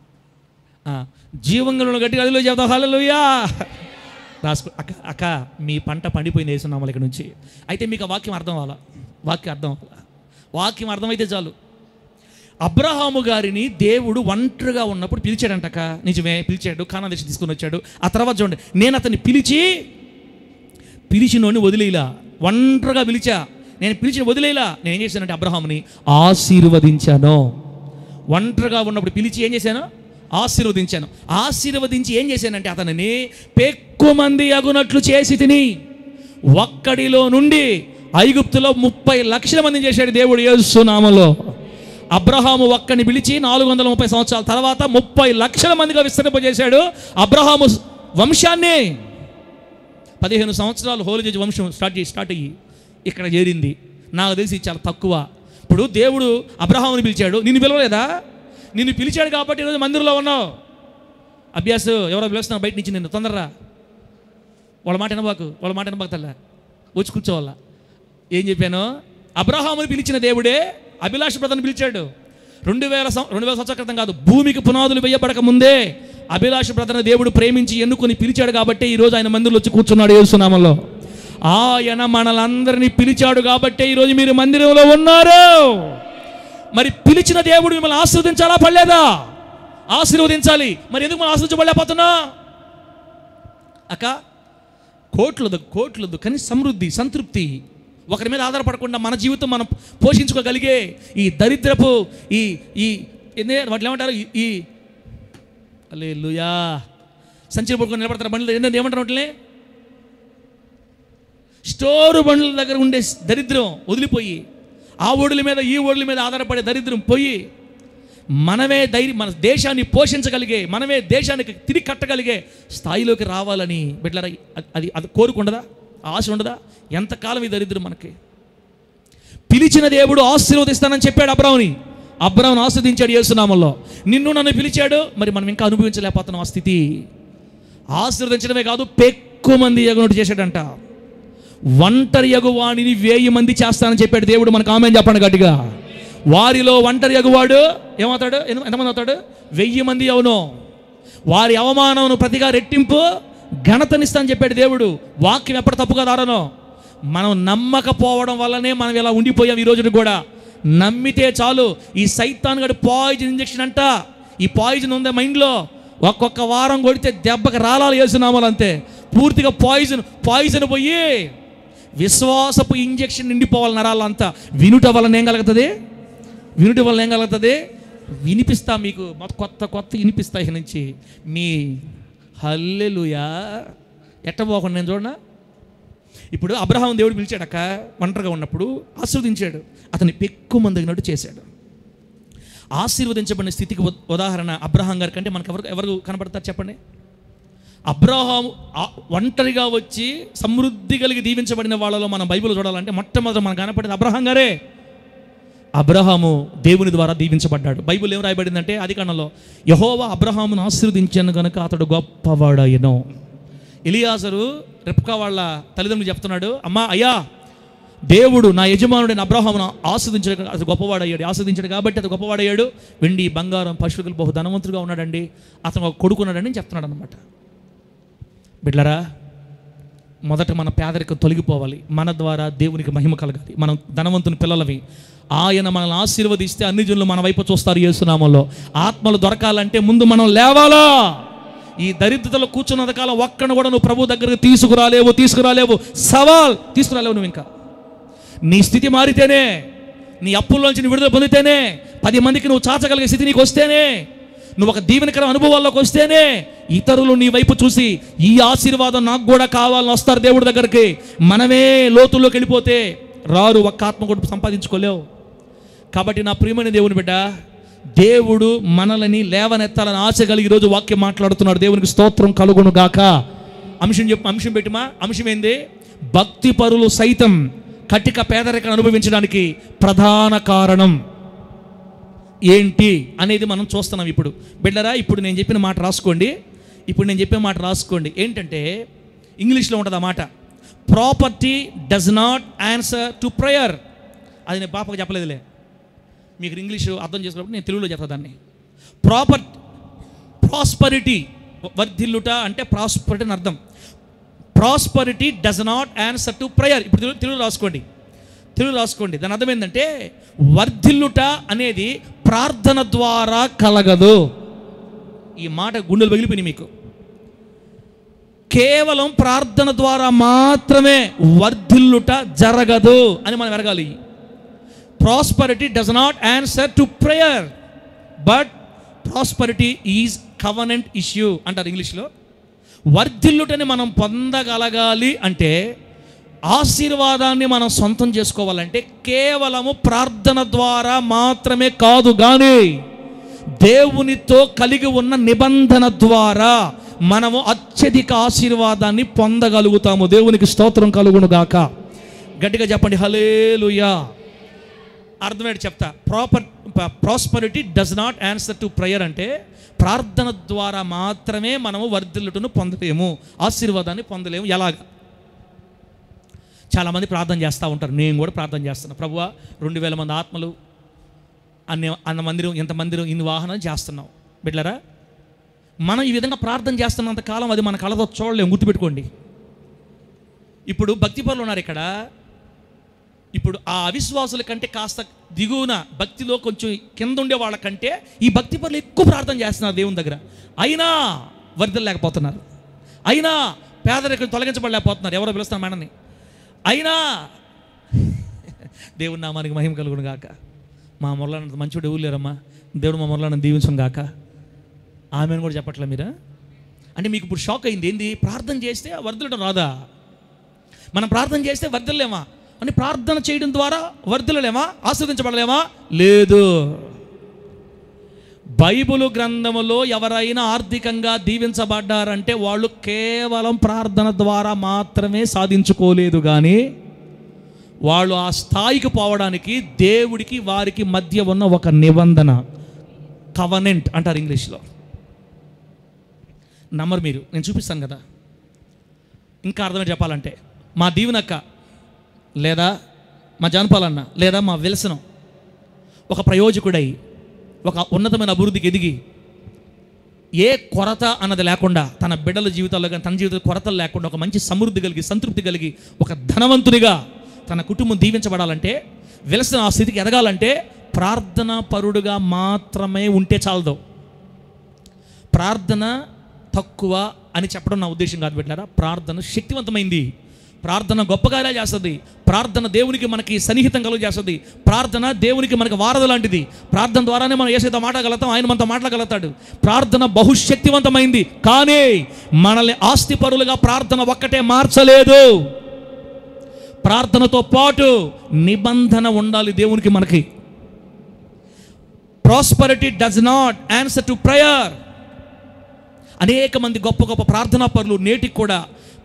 జీవంగా గట్టిగా అల్లు చెప్తాం. హల్లెలూయా. రాసుకో అక్క. మీ పంట పండిపోయింది వేసున్నాము ఇక్కడ నుంచి. అయితే మీకు ఆ వాక్యం అర్థం అవ్వాలా. వాక్యం అర్థమైతే చాలు. అబ్రహాము గారిని దేవుడు ఒంటరిగా ఉన్నప్పుడు పిలిచాడంటక. నిజమే, పిలిచాడు. కానాను దేశం తీసుకుని వచ్చాడు. ఆ తర్వాత చూడండి, నేను అతన్ని పిలిచినోని వదిలేలా. ఒంటరిగా పిలిచా, నేను పిలిచిన వదిలేలా. నేను ఏం చేశానంటే అబ్రహాముని ఆశీర్వదించాను. ఒంటరిగా ఉన్నప్పుడు పిలిచి ఏం చేశాను? ఆశీర్వదించి ఏం చేశానంటే అతనిని పెక్కు మంది అగునట్లు చేసి తిని. ఒక్కడిలో నుండి ఐగుప్తులో 30 లక్షల మందిని చేశాడు దేవుడు యేసు నామములో. అబ్రహాము ఒక్కడిని పిలిచి 430 సంవత్సరాల తర్వాత 30 లక్షల మందిగా విస్తరింపజేశాడు అబ్రహాము వంశాన్ని. 15 సంవత్సరాలు హోలీ జడ్జి వంశం స్టార్ట్ అయ్యి ఇక్కడ చేరింది. నాకు తెలిసి చాలా తక్కువ. ఇప్పుడు దేవుడు అబ్రహాముని పిలిచాడు, నిన్ను పిలవలేదా? నిన్ను పిలిచాడు కాబట్టి ఈరోజు మందిరంలో ఉన్నావు. అభ్యాసు ఎవరో పిలుస్తున్నారు బయట నుంచి, నిన్ను తొందరరా, వాళ్ళ మాట వినబాకు తల్ల, వచ్చి కూర్చోవాల. ఏం చెప్పాను? అబ్రహాముని పిలిచిన దేవుడే అభిలాష బ్రదర్ని పిలిచాడు. 2000 సంవత్సరాల క్రితం కాదు, భూమికి పునాదులు వేయబడక ముందే అభిలాష బ్రదర్ని దేవుడు ప్రేమించి ఎన్నుకొని పిలిచాడు కాబట్టి ఈరోజు ఆయన మందిరంలో వచ్చి కూర్చున్నాడు యేసు నామములో. ఆయన మనలందరినీ పిలిచాడు కాబట్టి ఈరోజు మీరు మందిరంలో ఉన్నారు. మరి పిలిచిన దేవుడు మిమ్మల్ని ఆశీర్వదించాలా పడలేదా? ఆశీర్వదించాలి. మరి ఎందుకు మనం ఆశీర్వదించబడలేకపోతున్నా? అక్క కోట్లదు కానీ సమృద్ధి, సంతృప్తి, ఒకరి మీద ఆధారపడకుండా మన జీవితం మనం పోషించుకోగలిగే ఈ దరిద్రపు వాటిని ఏమంటారు, ఈ హల్లెలూయా సంచులు పడుకొని నిలబడతారు బండ్లు, ఏమంటారు వాటిని, స్టోరు బండ్ల దగ్గర ఉండే దరిద్రం వదిలిపోయి ఆ ఓడుల మీద ఈ ఓడుల మీద ఆధారపడే దరిద్రం పోయి మనమే మన దేశాన్ని పోషించగలిగే, మనమే దేశానికి తిరిగి కట్టగలిగే స్థాయిలోకి రావాలని బిడ్డలారా, అది కోరుకుండదా? ఆశ ఉండదా? ఎంతకాలం ఈ దరిద్రం మనకి? పిలిచిన దేవుడు ఆశీర్వదిస్తానని చెప్పాడు అబ్రాముని ఆశీర్వదించాడు యేసు నామములో. నిన్ను నన్ను పిలిచాడు, మరి మనం ఇంకా అనుభవించలేకపోతున్నాం ఆ స్థితి. ఆశీర్వదించడమే కాదు, పెక్కు మంది ఎగునట్టు చేశాడంట. ఒంటరి యగువాణిని 1000 మంది చేస్తానని చెప్పాడు దేవుడు. మనకు ఆమేన్ చెప్పండి గట్టిగా. వారిలో ఒంటరి యగువాడు ఏమవుతాడు? ఎంతమంది అవుతాడు? 1000 మంది. అవును, వారి అవమానం ప్రతిగా రెట్టింపు ఘనతనిస్తానని చెప్పాడు దేవుడు. వాక్యం ఎప్పుడు తప్పుగా దారనో, మనం నమ్మకపోవడం వల్లనే మనం ఇలా ఉండిపోయాం. ఈ రోజున కూడా నమ్మితే చాలు. ఈ సైతాన్ గడి పాయిజన్ ఇంజెక్షన్ అంట, ఈ పాయిజన్ ఉందే మైండ్లో, ఒక్కొక్క వారం కొడితే దెబ్బకి రాలాలు వేస్తున్నామని అంతే. పూర్తిగా పాయిజన్ పోయి విశ్వాసపు ఇంజెక్షన్ నిండిపోవాలి నరాలంతా. వినుట వలన ఏం కలుగుతుంది? వినిపిస్తా మీకు కొత్త వినిపిస్తాయి నుంచి మీ హల్లెలూయా. ఎట్టబోకుండా నేను చూడనా? ఇప్పుడు అబ్రహాం దేవుడు పిలిచాడక్క, ఒంటరిగా ఉన్నప్పుడు ఆశీర్వదించాడు, అతన్ని పెక్కు మందిగినట్టు చేశాడు. ఆశీర్వదించబడిన స్థితికి ఉదాహరణ అబ్రహాం గారి కంటే మనకు ఎవరు కనబడతారు చెప్పండి? అబ్రహాము ఒంటరిగా వచ్చి సమృద్ధి కలిగి దీవించబడిన వాళ్ళలో మనం బైబిల్ చూడాలంటే మొట్టమొదటి మనకు కనపడేది అబ్రహాం గారే. అబ్రహాము దేవుని ద్వారా దీవించబడ్డాడు. బైబిల్ ఏం రాయబడిందంటే ఆదికాండంలో, యెహోవా అబ్రహామును ఆశీర్వదించాను కనుక అతడు గొప్పవాడయ్యను. ఎలియాజరు రెప్కా వాళ్ళ తల్లిదండ్రులు చెప్తున్నాడు, అయ్యా దేవుడు నా యజమానుడైన అబ్రహామును ఆశీర్వదించాడు, అతడు గొప్పవాడయ్యాడు. ఆశీర్వదించాడు కాబట్టి అతడు గొప్పవాడయ్యాడు. వెండి బంగారం పశువులు బహు ధనవంతుడుగా ఉన్నాడండి, అతను ఒక కొడుకున్నాడని చెప్తున్నాడు అనమాట. బిడ్లరా, మొదట మన పేదరికం తొలగిపోవాలి, మన ద్వారా దేవునికి మహిమ కలగాలి. మనం ధనవంతుని పిల్లలవి. ఆయన మనల్ని ఆశీర్వదిస్తే అన్ని జనులు మన వైపు చూస్తారు యేసు నామములో. ఆత్మలు దొరకాలంటే ముందు మనం లేవాలా. ఈ దరిద్రతలో కూర్చున్నంత కాలం ఒక్కను కూడా నువ్వు ప్రభు దగ్గరకు తీసుకురాలేవు. సవాల్ తీసుకురాలేవు. నువ్వు ఇంకా నీ స్థితి మారితేనే, నీ అప్పుల్లోంచి నువ్వు విడుదల పొందితేనే, 10 మందికి నువ్వు చాచగలిగే స్థితి నీకు వస్తేనే, నువ్వు ఒక దీవెనకర అనుభవాల్లోకి వస్తేనే ఇతరులు నీ వైపు చూసి ఈ ఆశీర్వాదం నాకు కూడా కావాలని వస్తారు దేవుడి దగ్గరికి. మనమే లోతుల్లోకి వెళ్ళిపోతే రారు, ఒక్క ఆత్మ కూడా సంపాదించుకోలేవు. కాబట్టి నా ప్రియమైన దేవుని బిడ్డ, దేవుడు మనల్ని లేవనెత్తాలని ఆశ కలిగి ఈరోజు వాక్యం మాట్లాడుతున్నాడు. దేవునికి స్తోత్రం కలుగును గాక. అంశం పెట్టిమా. అంశం ఏంది? భక్తి పరులు సైతం కటిక పేదరికను అనుభవించడానికి ప్రధాన కారణం ఏంటి అనేది మనం చూస్తున్నాం. ఇప్పుడు బిడ్డరా, ఇప్పుడు నేను చెప్పిన మాట రాసుకోండి. ఏంటంటే ఇంగ్లీష్లో ఉంటుంది ఆ మాట, property does not answer to prayer. అది నేను పాపకు చెప్పలేదులే, మీకు ఇంగ్లీష్ అర్థం చేసుకున్నప్పుడు నేను తెలుగులో చెప్తా దాన్ని. ప్రాస్పరిటీ, వర్ధిల్లుట అంటే ప్రాస్పరిటీ అని అర్థం. Prosperity does not answer to prayer. ఇప్పుడు తెలుగు రాసుకోండి. దాని అర్థం ఏంటంటే వర్ధిల్లుట అనేది ప్రార్థన ద్వారా కలగదు. ఈ మాట గుండెలు పగిలిపోయినాయి మీకు. కేవలం ప్రార్థన ద్వారా మాత్రమే వర్ధిల్లుట జరగదు అని మనం ఎరగాలి. Prosperity does not answer to prayer, but prosperity is covenant issue అంటారు ఇంగ్లీష్లో. వర్ధిల్లుటని మనం పొందగలగాలి అంటే, ఆశీర్వాదాన్ని మనం సొంతం చేసుకోవాలంటే కేవలము ప్రార్థన ద్వారా మాత్రమే కాదు, కానీ దేవునితో కలిగి ఉన్న నిబంధన ద్వారా మనము అత్యధిక ఆశీర్వాదాన్ని పొందగలుగుతాము. దేవునికి స్తోత్రం కలుగును గాక. గట్టిగా చెప్పండి హల్లెలూయా. అర్థమేంటి చెప్తా. Prosperity does not answer to prayer అంటే ప్రార్థన ద్వారా మాత్రమే మనము వర్ధిల్లుటను పొందలేము, ఆశీర్వాదాన్ని పొందలేము. ఎలాగ? చాలామంది ప్రార్థన చేస్తూ ఉంటారు, నేను కూడా ప్రార్థన చేస్తున్నాను. ప్రభువా 2000 మంది ఆత్మలు అన్న మందిరం, ఇంత మందిరం, ఇన్ని వాహనాలు చేస్తున్నాం. బిడ్డలారా, మనం ఈ విధంగా ప్రార్థన చేస్తున్నంత కాలం అది మన కళ్ళతో చూడలేము, గుర్తుపెట్టుకోండి. ఇప్పుడు భక్తి పరులు ఉన్నారు ఇక్కడ. ఇప్పుడు ఆ అవిశ్వాసుల కంటే కాస్త దిగువన భక్తిలో కొంచెం కింద ఉండే వాళ్ళకంటే ఈ భక్తి పరులు ఎక్కువ ప్రార్థన చేస్తున్నారు దేవుని దగ్గర. అయినా వర్ధిల్లలేకపోతున్నారు, అయినా పేదరికం తొలగించబడలేకపోతున్నారు. ఎవరో పిలుస్తున్నారు మేడని. అయినా దేవుని నామానికి మహిమ కలుగును గాక. మా మురళానంత మంచివాడు ఎవరు లేరమ్మా, దేవుడు మా మురళానంద దీవించను గాక. ఆమెను కూడా చెప్పట్లే మీరా? అంటే మీకు ఇప్పుడు షాక్ అయింది. ఏంది? ప్రార్థన చేస్తే వర్ధిల్లడం రాదా? మనం ప్రార్థన చేస్తే వర్ధిల్లేమా? అని ప్రార్థన చేయడం ద్వారా వర్ధిల్లలేమా? ఆస్వాదించబడలేమా? లేదు. బైబిలు గ్రంథములో ఎవరైనా ఆర్థికంగా దీవించబడ్డారంటే వాళ్ళు కేవలం ప్రార్థన ద్వారా మాత్రమే సాధించుకోలేదు, కానీ వాళ్ళు ఆ స్థాయికి పోవడానికి దేవుడికి వారికి మధ్య ఉన్న ఒక నిబంధన, కవనెంట్ అంటారు ఇంగ్లీష్లో. నమ్మరు మీరు, నేను చూపిస్తాను కదా. ఇంకా అర్థమే చెప్పాలంటే మా దీవెనక్క లేదా మా జానపాలన్న లేదా మా విలసనం ఒక ప్రయోజకుడై ఒక ఉన్నతమైన అభివృద్ధికి ఎదిగి ఏ కొరత అన్నది లేకుండా తన బిడ్డల జీవితాల్లో కానీ తన జీవితంలో కొరతలు లేకుండా ఒక మంచి సమృద్ధి కలిగి సంతృప్తి కలిగి ఒక ధనవంతునిగా తన కుటుంబం దీవించబడాలంటే, విలసిన ఆ స్థితికి ఎదగాలంటే ప్రార్థన పరుడుగా మాత్రమే ఉంటే చాలదు. ప్రార్థన తక్కువ అని చెప్పడం నా ఉద్దేశం కాదు బిడ్డలారా. ప్రార్థన శక్తివంతమైంది, ప్రార్థన గొప్ప కార్యాలు చేస్తుంది, ప్రార్థన దేవునికి మనకి సన్నిహితం కలుగు చేస్తుంది, ప్రార్థన దేవునికి మనకి వారధి లాంటిది. ప్రార్థన ద్వారానే మనం ఏసైతో మాట్లాడగలుగుతాం, ఆయన మనతో మాట్లాడగలుగుతాడు. ప్రార్థన బహుశక్తివంతమైంది, కానీ మనల్ని ఆస్తిపరులుగా ప్రార్థన ఒక్కటే మార్చలేదు. ప్రార్థనతో పాటు నిబంధన ఉండాలి దేవునికి మనకి. Prosperity does not answer to prayer. అనేక మంది గొప్ప గొప్ప ప్రార్థనా పరులు నేటికి కూడా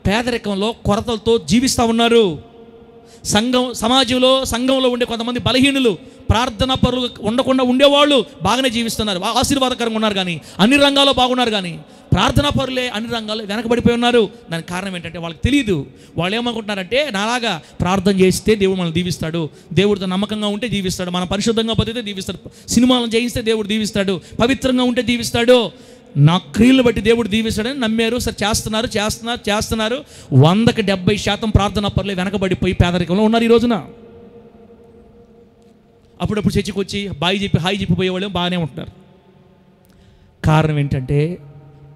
పేదరికంలో కొరతలతో జీవిస్తూ ఉన్నారు. సంఘంలో ఉండే కొంతమంది బలహీనులు ప్రార్థనా పరులు ఉండకుండా ఉండేవాళ్ళు బాగానే జీవిస్తున్నారు, ఆశీర్వాదకరంగా ఉన్నారు, కానీ అన్ని రంగాల్లో బాగున్నారు. కానీ ప్రార్థనా పరులే అన్ని రంగాల్లో వెనకబడిపోయి ఉన్నారు. దానికి కారణం ఏంటంటే వాళ్ళకి తెలియదు. వాళ్ళు ఏమనుకుంటున్నారంటే నాలాగా ప్రార్థన చేస్తే దేవుడు మనల్ని దీవిస్తాడు, దేవుడితో నమ్మకంగా ఉంటే దీవిస్తాడు, మనం పరిశుద్ధంగా బతికితే దీవిస్తాడు, సినిమాలను జయిస్తే దేవుడు దీవిస్తాడు, పవిత్రంగా ఉంటే దీవిస్తాడు, నా క్రియలు బట్టి దేవుడు దీవిస్తాడని నమ్మారు. సరే చేస్తున్నారు 100కి 70% ప్రార్థనా పరులే వెనకబడిపోయి పేదరికంలో ఉన్నారు ఈ రోజున. అప్పుడప్పుడు చర్చికి వచ్చి హాయి చెప్పిపోయేవాళ్ళు బాగానే ఉంటున్నారు. కారణం ఏంటంటే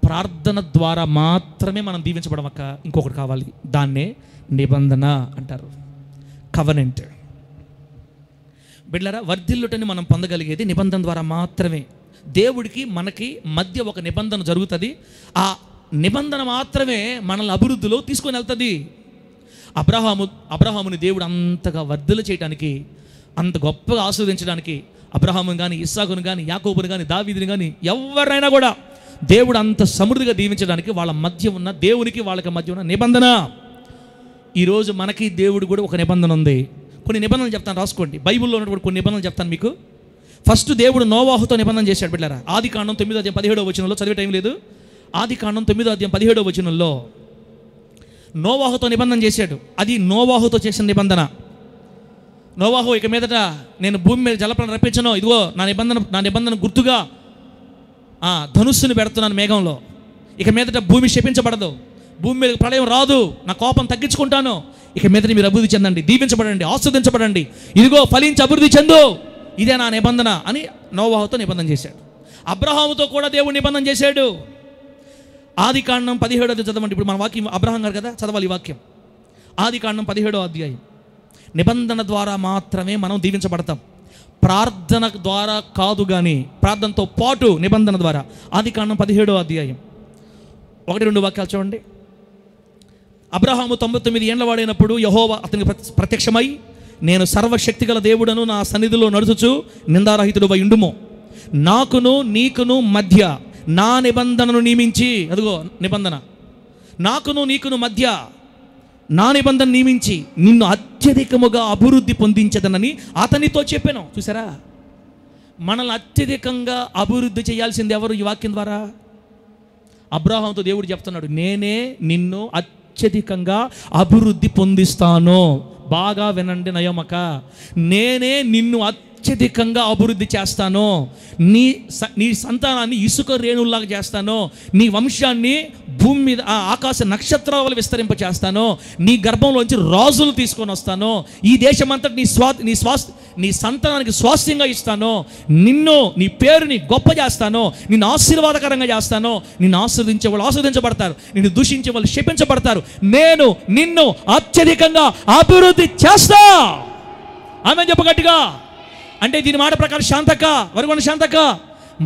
ప్రార్థన ద్వారా మాత్రమే మనం దీవించబడమక్క. ఇంకొకటి కావాలి, దాన్నే నిబంధన అంటారు, కవనెంట్. బిడ్డలారా, వర్ధిల్లుటని మనం పొందగలిగేది నిబంధన ద్వారా మాత్రమే. దేవుడికి మనకి మధ్య ఒక నిబంధన జరుగుతుంది. ఆ నిబంధన మాత్రమే మనల్ని అభివృద్ధిలో తీసుకొని వెళ్తుంది. అబ్రహాముని దేవుడు అంతగా వర్ధిల్లు చేయడానికి, అంత గొప్పగా ఆస్వాదించడానికి అబ్రహాముని కానీ, ఇస్సాకుని కానీ, యాకోబుని కానీ, దావీదుని కానీ ఎవరైనా కూడా దేవుడు అంత సమృద్ధిగా దీవించడానికి వాళ్ళ మధ్య ఉన్న దేవునికి వాళ్ళకి మధ్య ఉన్న నిబంధన. ఈరోజు మనకి దేవుడు కూడా ఒక నిబంధన ఉంది. కొన్ని నిబంధనలు చెప్తాను, రాసుకోండి. బైబిల్లో ఉన్నటువంటి కొన్ని నిబంధనలు చెప్తాను మీకు. ఫస్ట్ దేవుడు నోవాహుతో నిబంధన చేశాడు బిడ్డలారా. ఆదికాండం 9:17 చదివే టైం లేదు. ఆదికాండం 9:17 నోవాహుతో నిబంధన చేశాడు. అది నోవాహుతో చేసిన నిబంధన. నోవాహు, ఇక మీదట నేను భూమి మీద జలప్రాణం రప్పించను, ఇదిగో నా నిబంధన గుర్తుగా ధనుస్సుని పెడుతున్నాను మేఘంలో, ఇక మీదట భూమి శపించబడదు, భూమి మీద ప్రళయం రాదు, నా కోపం తగ్గించుకుంటాను, ఇక మీదట మీరు అభివృద్ధి చెందండి, దీవించబడండి, ఆస్వాదించబడండి, ఇదిగో ఫలించి అభివృద్ధి చెందు, ఇదే నా నిబంధన అని నోవాహుతో నిబంధన చేశాడు. అబ్రహాముతో కూడా దేవుడు నిబంధన చేశాడు. ఆదికాండం 17 చదవండి. ఇప్పుడు మన వాక్యం అబ్రహాం గారు కదా, చదవాలి ఈ వాక్యం. ఆదికాండం 17 నిబంధన ద్వారా మాత్రమే మనం దీవించబడతాం, ప్రార్థన ద్వారా కాదు. కానీ ప్రార్థనతో పాటు నిబంధన ద్వారా. ఆదికాండం 17 1-2 వాక్యాలు చూడండి. అబ్రహాము 99 ఏండ్ల వాడైనప్పుడు యెహోవా అతనికి ప్రత్యక్షమై, నేను సర్వశక్తి గల దేవుడను, నా సన్నిధిలో నడుచుచు నిందారహితుడు వై ఉండుము, నాకును నీకును మధ్య నా నిబంధనను నియమించి, అదిగో నిబంధన, నాకును నీకును మధ్య నా నిబంధన నియమించి నిన్ను అత్యధికముగా అభివృద్ధి పొందించదనని అతనితో చెప్పాను. చూసారా, మనల్ని అత్యధికంగా అభివృద్ధి చేయాల్సింది ఎవరు? ఈ వాక్యం ద్వారా అబ్రాహాముతో దేవుడు చెప్తున్నాడు, నేనే నిన్ను అత్యధికంగా అభివృద్ధి పొందిస్తాను. బాగా వినండి నయోమక, నేనే నిన్ను అత్యధికంగా అభివృద్ధి చేస్తాను. నీ సంతానాన్ని ఇసుక రేణుల్లాగా చేస్తాను. నీ వంశాన్ని భూమి మీద ఆకాశ నక్షత్రాలు విస్తరింప చేస్తాను. నీ గర్భంలోంచి రాజులు తీసుకొని వస్తాను. ఈ దేశమంతటి నీ సంతానానికి స్వాస్థ్యంగా ఇస్తాను. నీ పేరుని గొప్ప చేస్తాను. నిన్ను ఆశీర్వాదకరంగా చేస్తాను. నిన్ను ఆశీర్వదించే వాళ్ళు ఆశీర్వదించబడతారు, నిన్ను దూషించే వాళ్ళు శపించబడతారు. నేను నిన్ను అత్యధికంగా అభివృద్ధి చేస్తా. ఆమె చెప్పగట్టుగా. అంటే దీని మాట ప్రకారం శాంతక్క, వరకొండ శాంతక్క,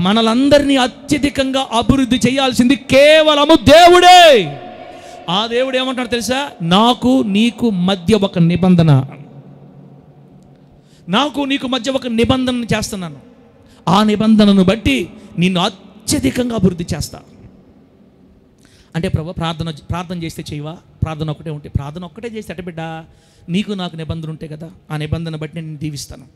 మనలందరినీ అత్యధికంగా అభివృద్ధి చేయాల్సింది కేవలము దేవుడే. ఆ దేవుడు ఏమంటాడు తెలుసా? నాకు నీకు మధ్య ఒక నిబంధన, నాకు నీకు మధ్య ఒక నిబంధన చేస్తున్నాను. ఆ నిబంధనను బట్టి నిన్ను అత్యధికంగా అభివృద్ధి చేస్తా. అంటే ప్రభు ప్రార్థన చేస్తే చేయవా? ప్రార్థన ఒక్కటే ఉంటే, ప్రార్థన ఒక్కటే చేస్తే అట బిడ్డ, నీకు నాకు నిబంధన ఉంటే కదా, ఆ నిబంధన బట్టి నేను దీవిస్తాను.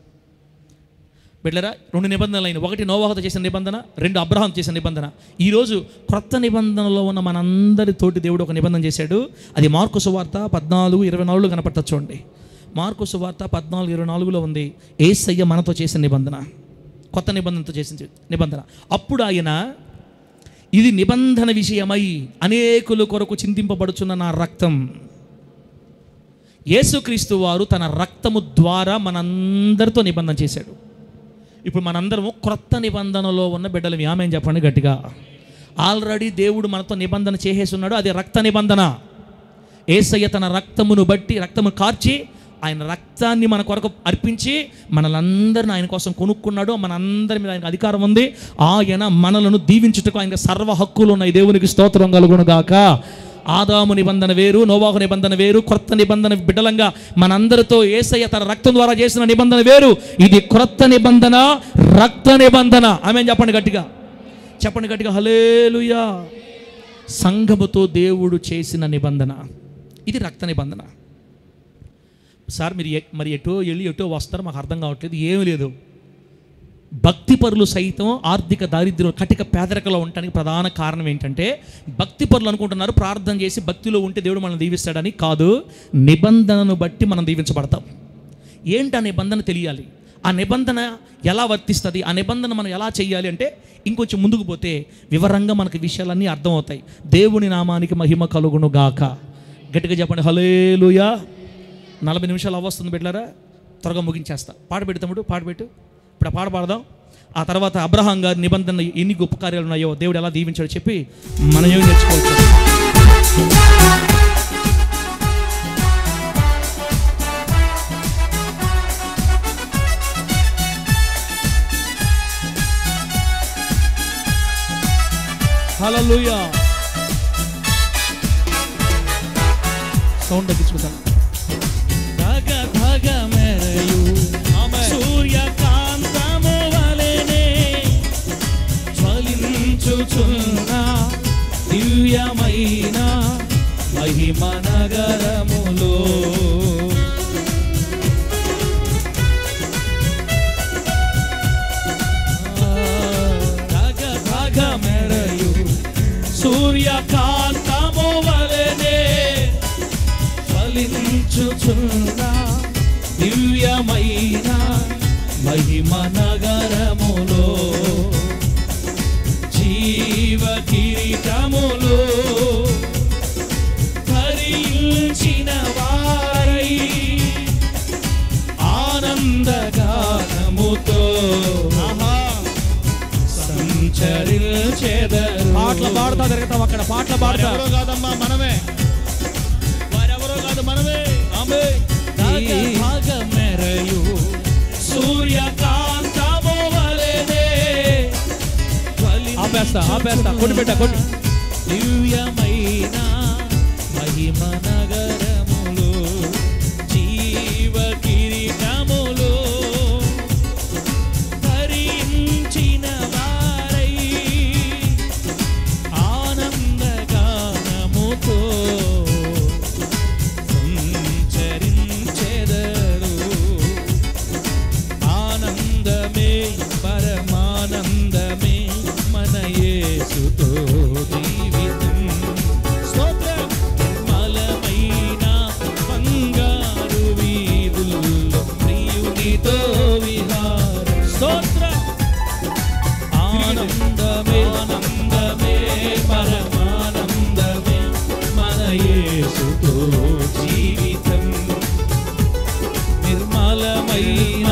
బిడ్డరా, 2 నిబంధనలు అయిన, 1 నోవాహుతో చేసిన నిబంధన, 2 అబ్రహాం చేసిన నిబంధన. ఈరోజు క్రొత్త నిబంధనలో ఉన్న మనందరితోటి దేవుడు ఒక నిబంధన చేశాడు. అది మార్కు సువార్త 14:24 కనపడతా చూడండి. మార్కు సువార్త 14:24 ఉంది. యేసయ్య మనతో చేసిన నిబంధన, కొత్త నిబంధనతో చేసిన నిబంధన. అప్పుడు ఆయన, ఇది నిబంధన విషయమై అనేకుల కొరకు చిందింపబడుచున్న నా రక్తం. యేసుక్రీస్తు వారు తన రక్తము ద్వారా మనందరితో నిబంధన చేశాడు. ఇప్పుడు మనందరము క్రొత్త నిబంధనలో ఉన్న బిడ్డలు. ఆమె చెప్పండి గట్టిగా. ఆల్రెడీ దేవుడు మనతో నిబంధన చేసేసి ఉన్నాడు. అది రక్త నిబంధన. యేసయ్య తన రక్తమును బట్టి, రక్తము కార్చి, ఆయన రక్తాన్ని మన కొరకు అర్పించి మనలందరిని ఆయన కోసం కొనుక్కున్నాడు. మనందరి మీద ఆయనకు అధికారం ఉంది. ఆయన మనలను దీవించుటకు ఆయన సర్వ హక్కులు ఉన్నాయి. దేవునికి స్తోత్రం కలుగును గాక. ఆదాము నిబంధన వేరు, నోవాహు నిబంధన వేరు. క్రొత్త నిబంధన బిడ్డలంగా మనందరితో యేసయ్య తన రక్తం ద్వారా చేసిన నిబంధన వేరు. ఇది క్రొత్త నిబంధన, రక్త నిబంధన. ఆమేన్ చెప్పండి గట్టిగా, చెప్పండి గట్టిగా, హల్లెలూయా. సంఘముతో దేవుడు చేసిన నిబంధన, ఇది రక్త నిబంధన. సార్ మీరు మరి ఎటో వెళ్ళి ఎటో వస్తారు, మాకు అర్థం కావట్లేదు. ఏమీ లేదు, భక్తిపరులు సైతం ఆర్థిక దారిద్ర్యం, కటిక పేదరికలో ఉండటానికి ప్రధాన కారణం ఏంటంటే, భక్తిపరులు అనుకుంటున్నారు ప్రార్థన చేసి భక్తిలో ఉంటే దేవుడు మనల్ని దీవిస్తాడని. కాదు, నిబంధనను బట్టి మనం దీవించబడతాం. ఏంటి ఆ నిబంధన తెలియాలి. ఆ నిబంధన ఎలా వర్తిస్తుంది, ఆ నిబంధన మనం ఎలా చేయాలి అంటే, ఇంకొంచెం ముందుకు పోతే వివరంగా మనకు విషయాలన్నీ అర్థమవుతాయి. దేవుని నామానికి మహిమ కలుగును గాక. గట్టిగా చెప్పండి హల్లెలూయా. 40 నిమిషాలు అవ్వస్తుంది బిడ్డలారా, త్వరగా ముగించేస్తా. పాట పెడతాముడు, పాట పెట్టు. ఇప్పుడు ఆ పాట పాడదాం. ఆ తర్వాత అబ్రహాం గారి నిబంధన ఎన్ని గొప్ప కార్యాలు ఉన్నాయో, దేవుడు ఎలా దీవించాడో చెప్పి మనం ఏం నేర్చుకోవచ్చు. హల్లెలూయా. సౌండ్ తగ్గించుకుంటాను. సూర్యకాంతము వలెనే జ్వలించుచున్న దివ్యమైన మహిమ నగరములో ధగ మెరయు సూర్యకాంతము వలెనే జ్వలించుచున్న దివ్యమైన మహిమ నగరములో జీవ కిరీటములో ధరించిన వారై ఆనందగానముతో సంచరించెదరు. పాటలు పాడుతా తిరుగుతాం అక్కడ, పాటలు పాడుతా. ఎవరో కాదమ్మా మనమే, వారెవరో కాదు మనమే. మెరయు సూర్యకాంతము వలెనే ఆపేస్తా కొట్టిపెట్ట కొట్టి దివ్యమైన మహిమ నగరములో జీవ కిరీటములో ధరించిన వారై ఆనందగానముతో యేసుతో జీవితం. స్తోత్రం. నిర్మలమైన బంగారు వీధుల్లో ప్రియునితో విహారం. స్తోత్రం. ఆనందమే ఆనందమే పరమానందమే మన యేసుతో జీవితం. నిర్మలమైన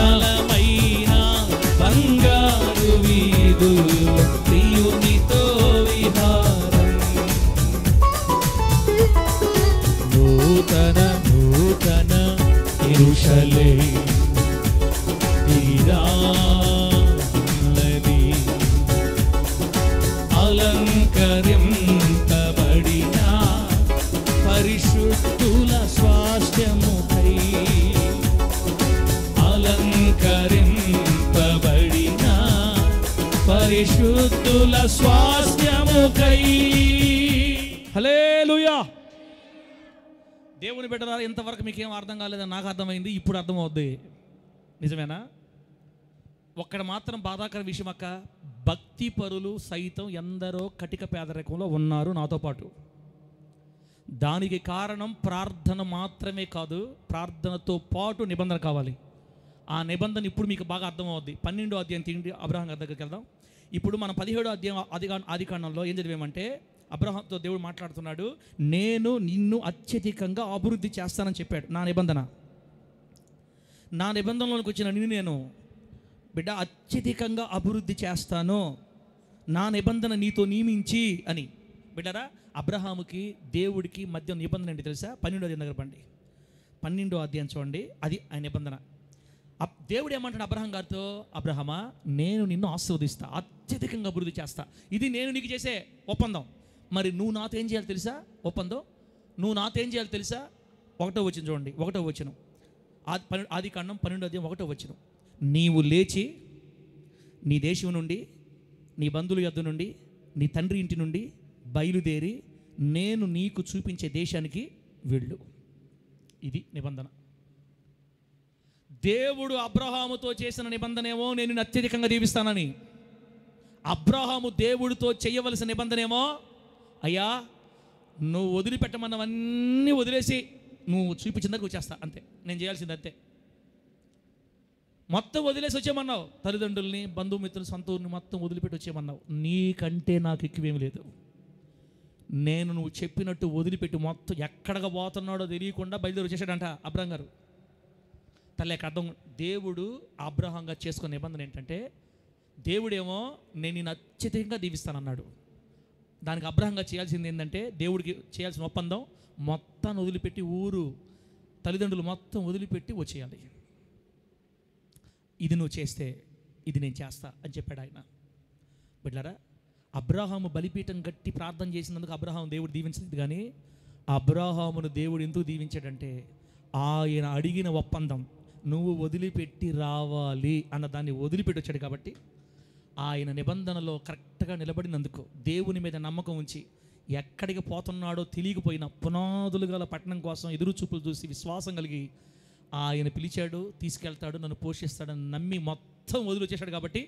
బంగారు వీధుల్లో ప్రియునితో విహారం. నూతన నూతన యెరూషలేము తీరాలని అలంకరింపబడిన పరిశుద్ధుల స్వాస్థ్యముకై, అలంకరింపబడిన పరిశుద్ధుల స్వాస్థ్యముకై. హల్లెలూయా. దేవుని బిడ్డలారా, ఇంతవరకు మీకేం అర్థం కాలేదని నాకు అర్థమైంది, ఇప్పుడు అర్థమవుద్ది. నిజమేనా? ఒక్కడ మాత్రం బాధాకర విషయం అక్క, భక్తి పరులు సైతం ఎందరో కటిక పేదరికంలో ఉన్నారు నాతో పాటు. దానికి కారణం ప్రార్థన మాత్రమే కాదు, ప్రార్థనతో పాటు నిబంధన కావాలి. ఆ నిబంధన ఇప్పుడు మీకు బాగా అర్థమవుద్ది. 12వ అధ్యాయం తిండి అబ్రహాం గారి దగ్గరికి వెళ్దాం. ఇప్పుడు మనం 17వ అధ్యాయం ఆదికాండంలో ఏం చదివామంటే, అబ్రహాంతో దేవుడు మాట్లాడుతున్నాడు, నేను నిన్ను అత్యధికంగా అభివృద్ధి చేస్తానని చెప్పాడు. నా నిబంధనలోకి వచ్చిన నిన్ను నేను బిడ్డ అత్యధికంగా అభివృద్ధి చేస్తాను, నా నిబంధన నీతో నియమించి అని. బిడ్డరా, అబ్రహాముకి దేవుడికి మధ్య నిబంధన ఏంటి తెలుసా? 12వ అధ్యాయం దగ్గర పండి, 12వ అధ్యాయం చూడండి. అది ఆయన నిబంధన. దేవుడు ఏమంటాడు అబ్రహాం గారితో? అబ్రహమా, నేను నిన్ను ఆశీర్వదిస్తా, అత్యధికంగా అభివృద్ధి చేస్తా. ఇది నేను నీకు చేసే ఒప్పందం. మరి నువ్వు నాతో ఏం చేయాలి తెలుసా? ఒప్పందం నువ్వు నాతో ఏం చేయాలి తెలుసా? 1వ వచనం చూడండి. 1వ వచనం ఆదికాండం 12వ అధ్యాయం 1వ వచనం. నీవు లేచి నీ దేశం నుండి, నీ బంధువుల యొద్ద నుండి, నీ తండ్రి ఇంటి నుండి బయలుదేరి నేను నీకు చూపించే దేశానికి వెళ్ళు. ఇది నిబంధన. దేవుడు అబ్రహాముతో చేసిన నిబంధనేమో నేను నిన్ను అత్యధికంగా దీవిస్తానని. అబ్రహాము దేవుడితో చేయవలసిన నిబంధనేమో, అయ్యా నువ్వు వదిలిపెట్టమన్నవన్నీ వదిలేసి నువ్వు చూపించిందాక వచ్చేస్తా, అంతే, నేను చేయాల్సింది అంతే. మొత్తం వదిలేసి వచ్చేయమన్నావు, తల్లిదండ్రుల్ని, బంధుమిత్రులు, సొంతూరుని మొత్తం వదిలిపెట్టి వచ్చేయమన్నావు. నీకంటే నాకు ఎక్కువేమి లేదు. నేను నువ్వు చెప్పినట్టు వదిలిపెట్టి మొత్తం ఎక్కడికి పోతున్నాడో తెలియకుండా బయలుదేరి వచ్చేసాడంట అబ్రహాం గారు. తల్లికి అర్థం. దేవుడు అబ్రహాం గారు చేసుకున్న నిబంధన ఏంటంటే, దేవుడేమో నేను నిన్ను అత్యధికంగా దీవిస్తానన్నాడు. దానికి అబ్రహాం గారు చేయాల్సింది ఏంటంటే, దేవుడికి చేయాల్సిన ఒప్పందం మొత్తాన్ని వదిలిపెట్టి, ఊరు తల్లిదండ్రులు మొత్తం వదిలిపెట్టి వచ్చేయాలి. ఇది నువ్వు చేస్తే ఇది నేను చేస్తా అని చెప్పాడు ఆయన. బిడ్డలారా, అబ్రహాము బలిపీఠం గట్టి ప్రార్థన చేసినందుకు అబ్రహాం దేవుడు దీవించలేదు. కానీ అబ్రహామును దేవుడు ఎందుకు దీవించాడంటే, ఆయన అడిగిన ఒప్పందం నువ్వు వదిలిపెట్టి రావాలి అన్న దాన్ని వదిలిపెట్టి వచ్చాడు. కాబట్టి ఆయన నిబంధనలో కరెక్ట్గా నిలబడినందుకు, దేవుని మీద నమ్మకం ఉంచి, ఎక్కడికి పోతున్నాడో తెలియకపోయినా పునాదులు గల పట్టణం కోసం ఎదురు చూపులు చూసి విశ్వాసం కలిగి ఆయన పిలిచాడు, తీసుకెళ్తాడు, నన్ను పోషిస్తాడని నమ్మి మొత్తం వదిలి వచ్చేసాడు. కాబట్టి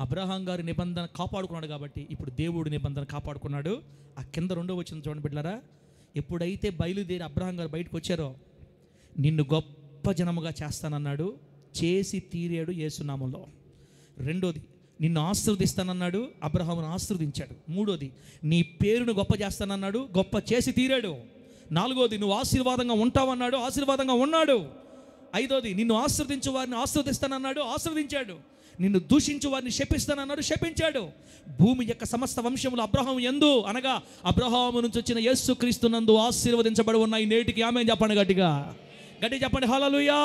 అబ్రహాం గారి నిబంధన కాపాడుకున్నాడు. కాబట్టి ఇప్పుడు దేవుడి నిబంధన కాపాడుకున్నాడు. ఆ కింద 2వ వచనం చూడండి బిడ్డలారా. ఎప్పుడైతే బయలుదేరి అబ్రహాం గారు బయటకు వచ్చారో, నిన్ను గొప్ప జనముగా చేస్తానన్నాడు, చేసి తీరాడు యేసునామంలో. 2వది, నిన్ను ఆశీర్వదిస్తానన్నాడు, అబ్రహామును ఆశీర్వదించాడు. 3వది, నీ పేరును గొప్ప చేస్తానన్నాడు, గొప్ప చేసి తీరాడు. 4వది, నువ్వు ఆశీర్వాదంగా ఉంటావన్నాడు, ఆశీర్వాదంగా ఉన్నాడు. 5వది, నిన్ను ఆశీర్వదించు వారిని ఆశీర్వదిస్తానన్నాడు, ఆశీర్వదించాడు. నిన్ను దూషించు వారిని శపిస్తానన్నాడు, శపించాడు. భూమి యొక్క సమస్త వంశములు అబ్రహాము యందు, అనగా అబ్రహాము నుంచి వచ్చిన యేసుక్రీస్తు నందు ఆశీర్వదించబడి ఉన్నాయి. నేటికి ఆమేన్ చెప్పండి, గట్టిగా గట్టి చెప్పండి, హల్లెలూయా.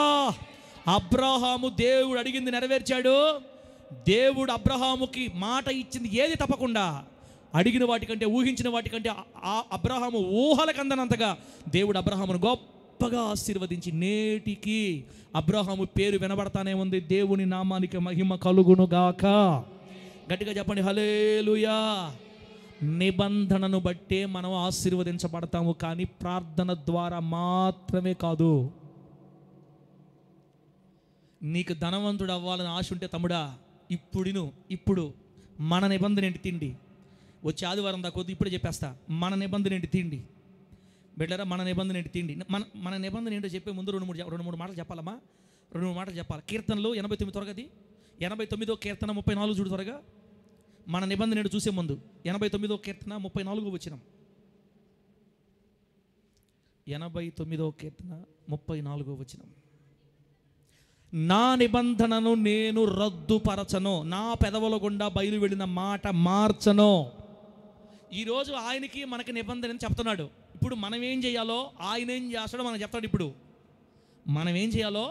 అబ్రహాము దేవుడు అడిగింది నెరవేర్చాడు. దేవుడు అబ్రహాముకి మాట ఇచ్చింది ఏది తప్పకుండా, అడిగిన వాటికంటే, ఊహించిన వాటికంటే అబ్రహాము ఊహలకు అందనంతగా దేవుడు అబ్రహామును గొప్పగా ఆశీర్వదించి నేటికి అబ్రహాము పేరు వినబడతానే ఉంది. దేవుని నామానికి మహిమ కలుగునుగాక. గట్టిగా చెప్పండి, హల్లెలూయా. నిబంధనను బట్టే మనం ఆశీర్వదించబడతాము, కానీ ప్రార్థన ద్వారా మాత్రమే కాదు. నీకు ధనవంతుడు అవ్వాలని ఆశ ఉంటే తమ్ముడా, ఇప్పుడు మన నిబంధన ఏంటి? తిండి. వచ్చే ఆదివారం దాకా వద్దు, ఇప్పుడే చెప్పేస్తా. మన నిబంధన ఏంటి తిండి బిడ్డరా, మన నిబంధన ఏంటి తిండి. మన నిబంధన ఏంటో చెప్పే ముందు రెండు మూడు మాటలు చెప్పాలమ్మా. 2 మాటలు చెప్పాలి. కీర్తనలు 89 త్వరగది, 89వ కీర్తన 34 చూడు త్వరగా. మన నిబంధన ఏంటో చూసే ముందు 89వ కీర్తన 34వ వచనం. 89వ కీర్తన 34వ వచనం. నా నిబంధనను నేను రద్దుపరచను, నా పెదవుల గుండా బయలు వెళ్ళిన మాట మార్చను. ఈరోజు ఆయనకి మనకి నిబంధన అని చెప్తున్నాడు. ఇప్పుడు మనం ఏం చేయాలో ఆయన ఏం చేస్తాడో మనకు చెప్తాడు. ఇప్పుడు మనం ఏం చేయాలో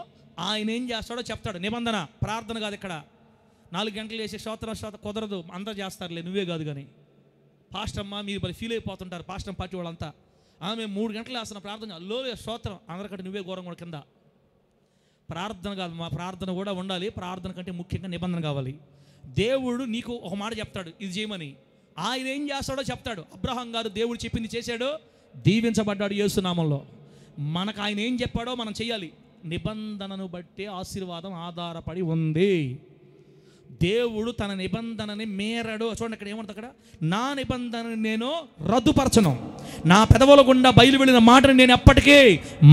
ఆయన ఏం చేస్తాడో చెప్తాడు. నిబంధన, ప్రార్థన కాదు. ఇక్కడ 4 గంటలు వేసే స్తోత్రం కుదరదు, అందరూ చేస్తారులే, నువ్వే కాదు. కానీ పాస్టర్ అమ్మ మీరు మరి ఫీల్ అయిపోతుంటారు, పాస్టర్ పార్టీ వాళ్ళంతా. మేము 3 గంటలు వేస్తున్న ప్రార్థన, అల్లో స్తోత్రం, అందరికంటే నువ్వే ఘోరం కూడా కింద. ప్రార్థన కాదు, మా ప్రార్థన కూడా ఉండాలి. ప్రార్థన కంటే ముఖ్యంగా నిబంధన కావాలి. దేవుడు నీకు ఒక మాట చెప్తాడు, ఇది చేయమని. ఆయన ఏం చేస్తాడో చెప్తాడు. అబ్రహాం గారు దేవుడు చెప్పింది చేశాడు, దీవించబడ్డాడు యేసు నామంలో. మనకు ఆయన ఏం చెప్పాడో మనం చేయాలి. నిబంధనను బట్టి ఆశీర్వాదం ఆధారపడి ఉంది. దేవుడు తన నిబంధనని మేరడు. చూడండి అక్కడ ఏమంటుంది, అక్కడ నా నిబంధనని నేను రద్దుపరచను, నా పెదవుల గుండా బయలు వెళ్ళిన మాటని నేను ఎప్పటికీ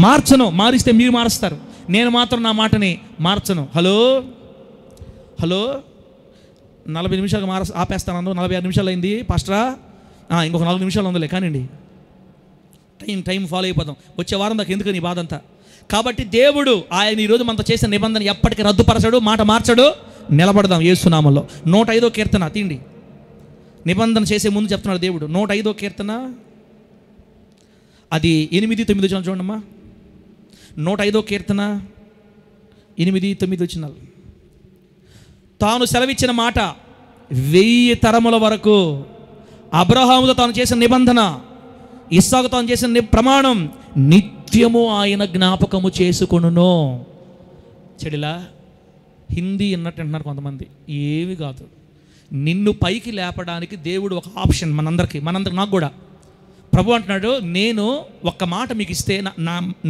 మార్చను. మారిస్తే మీరు మారుస్తారు, నేను మాత్రం నా మాటని మార్చను. హలో 40 నిమిషాలు ఆపేస్తాను. 46 నిమిషాలు అయింది పాస్టరా, ఇంకొక 4 నిమిషాలు ఉందిలే కానివ్వండి. టైం ఫాలో అయిపోతాం. వచ్చే వారం దాకా ఎందుకు నీ బాధ అంతా. కాబట్టి దేవుడు ఆయన ఈరోజు మనతో చేసిన నిబంధన ఎప్పటికీ రద్దుపరచడు, మాట మార్చడు. నిలబడదాం యేసు నామములో. 105వ కీర్తన తిండి. నిబంధన చేసే ముందు చెప్తున్నాడు దేవుడు. 105వ కీర్తన అది 8-9 చూడమ్మా. 105వ కీర్తన 8-9 వచనాలు. తాను సెలవిచ్చిన మాట 1000 తరముల వరకు, అబ్రహాముతో తాను చేసిన నిబంధన, ఇస్సాకు తాను చేసిన ప్రమాణం నిత్యము ఆయన జ్ఞాపకము చేసుకొనును. చెడిలా హిందీ అన్నట్టు అంటున్నారు కొంతమంది. ఏమి కాదు, నిన్ను పైకి లేపడానికి దేవుడు ఒక ఆప్షన్ మనందరికి నాకు కూడా. ప్రభు అంటున్నాడు, నేను ఒక్క మాట మీకు ఇస్తే,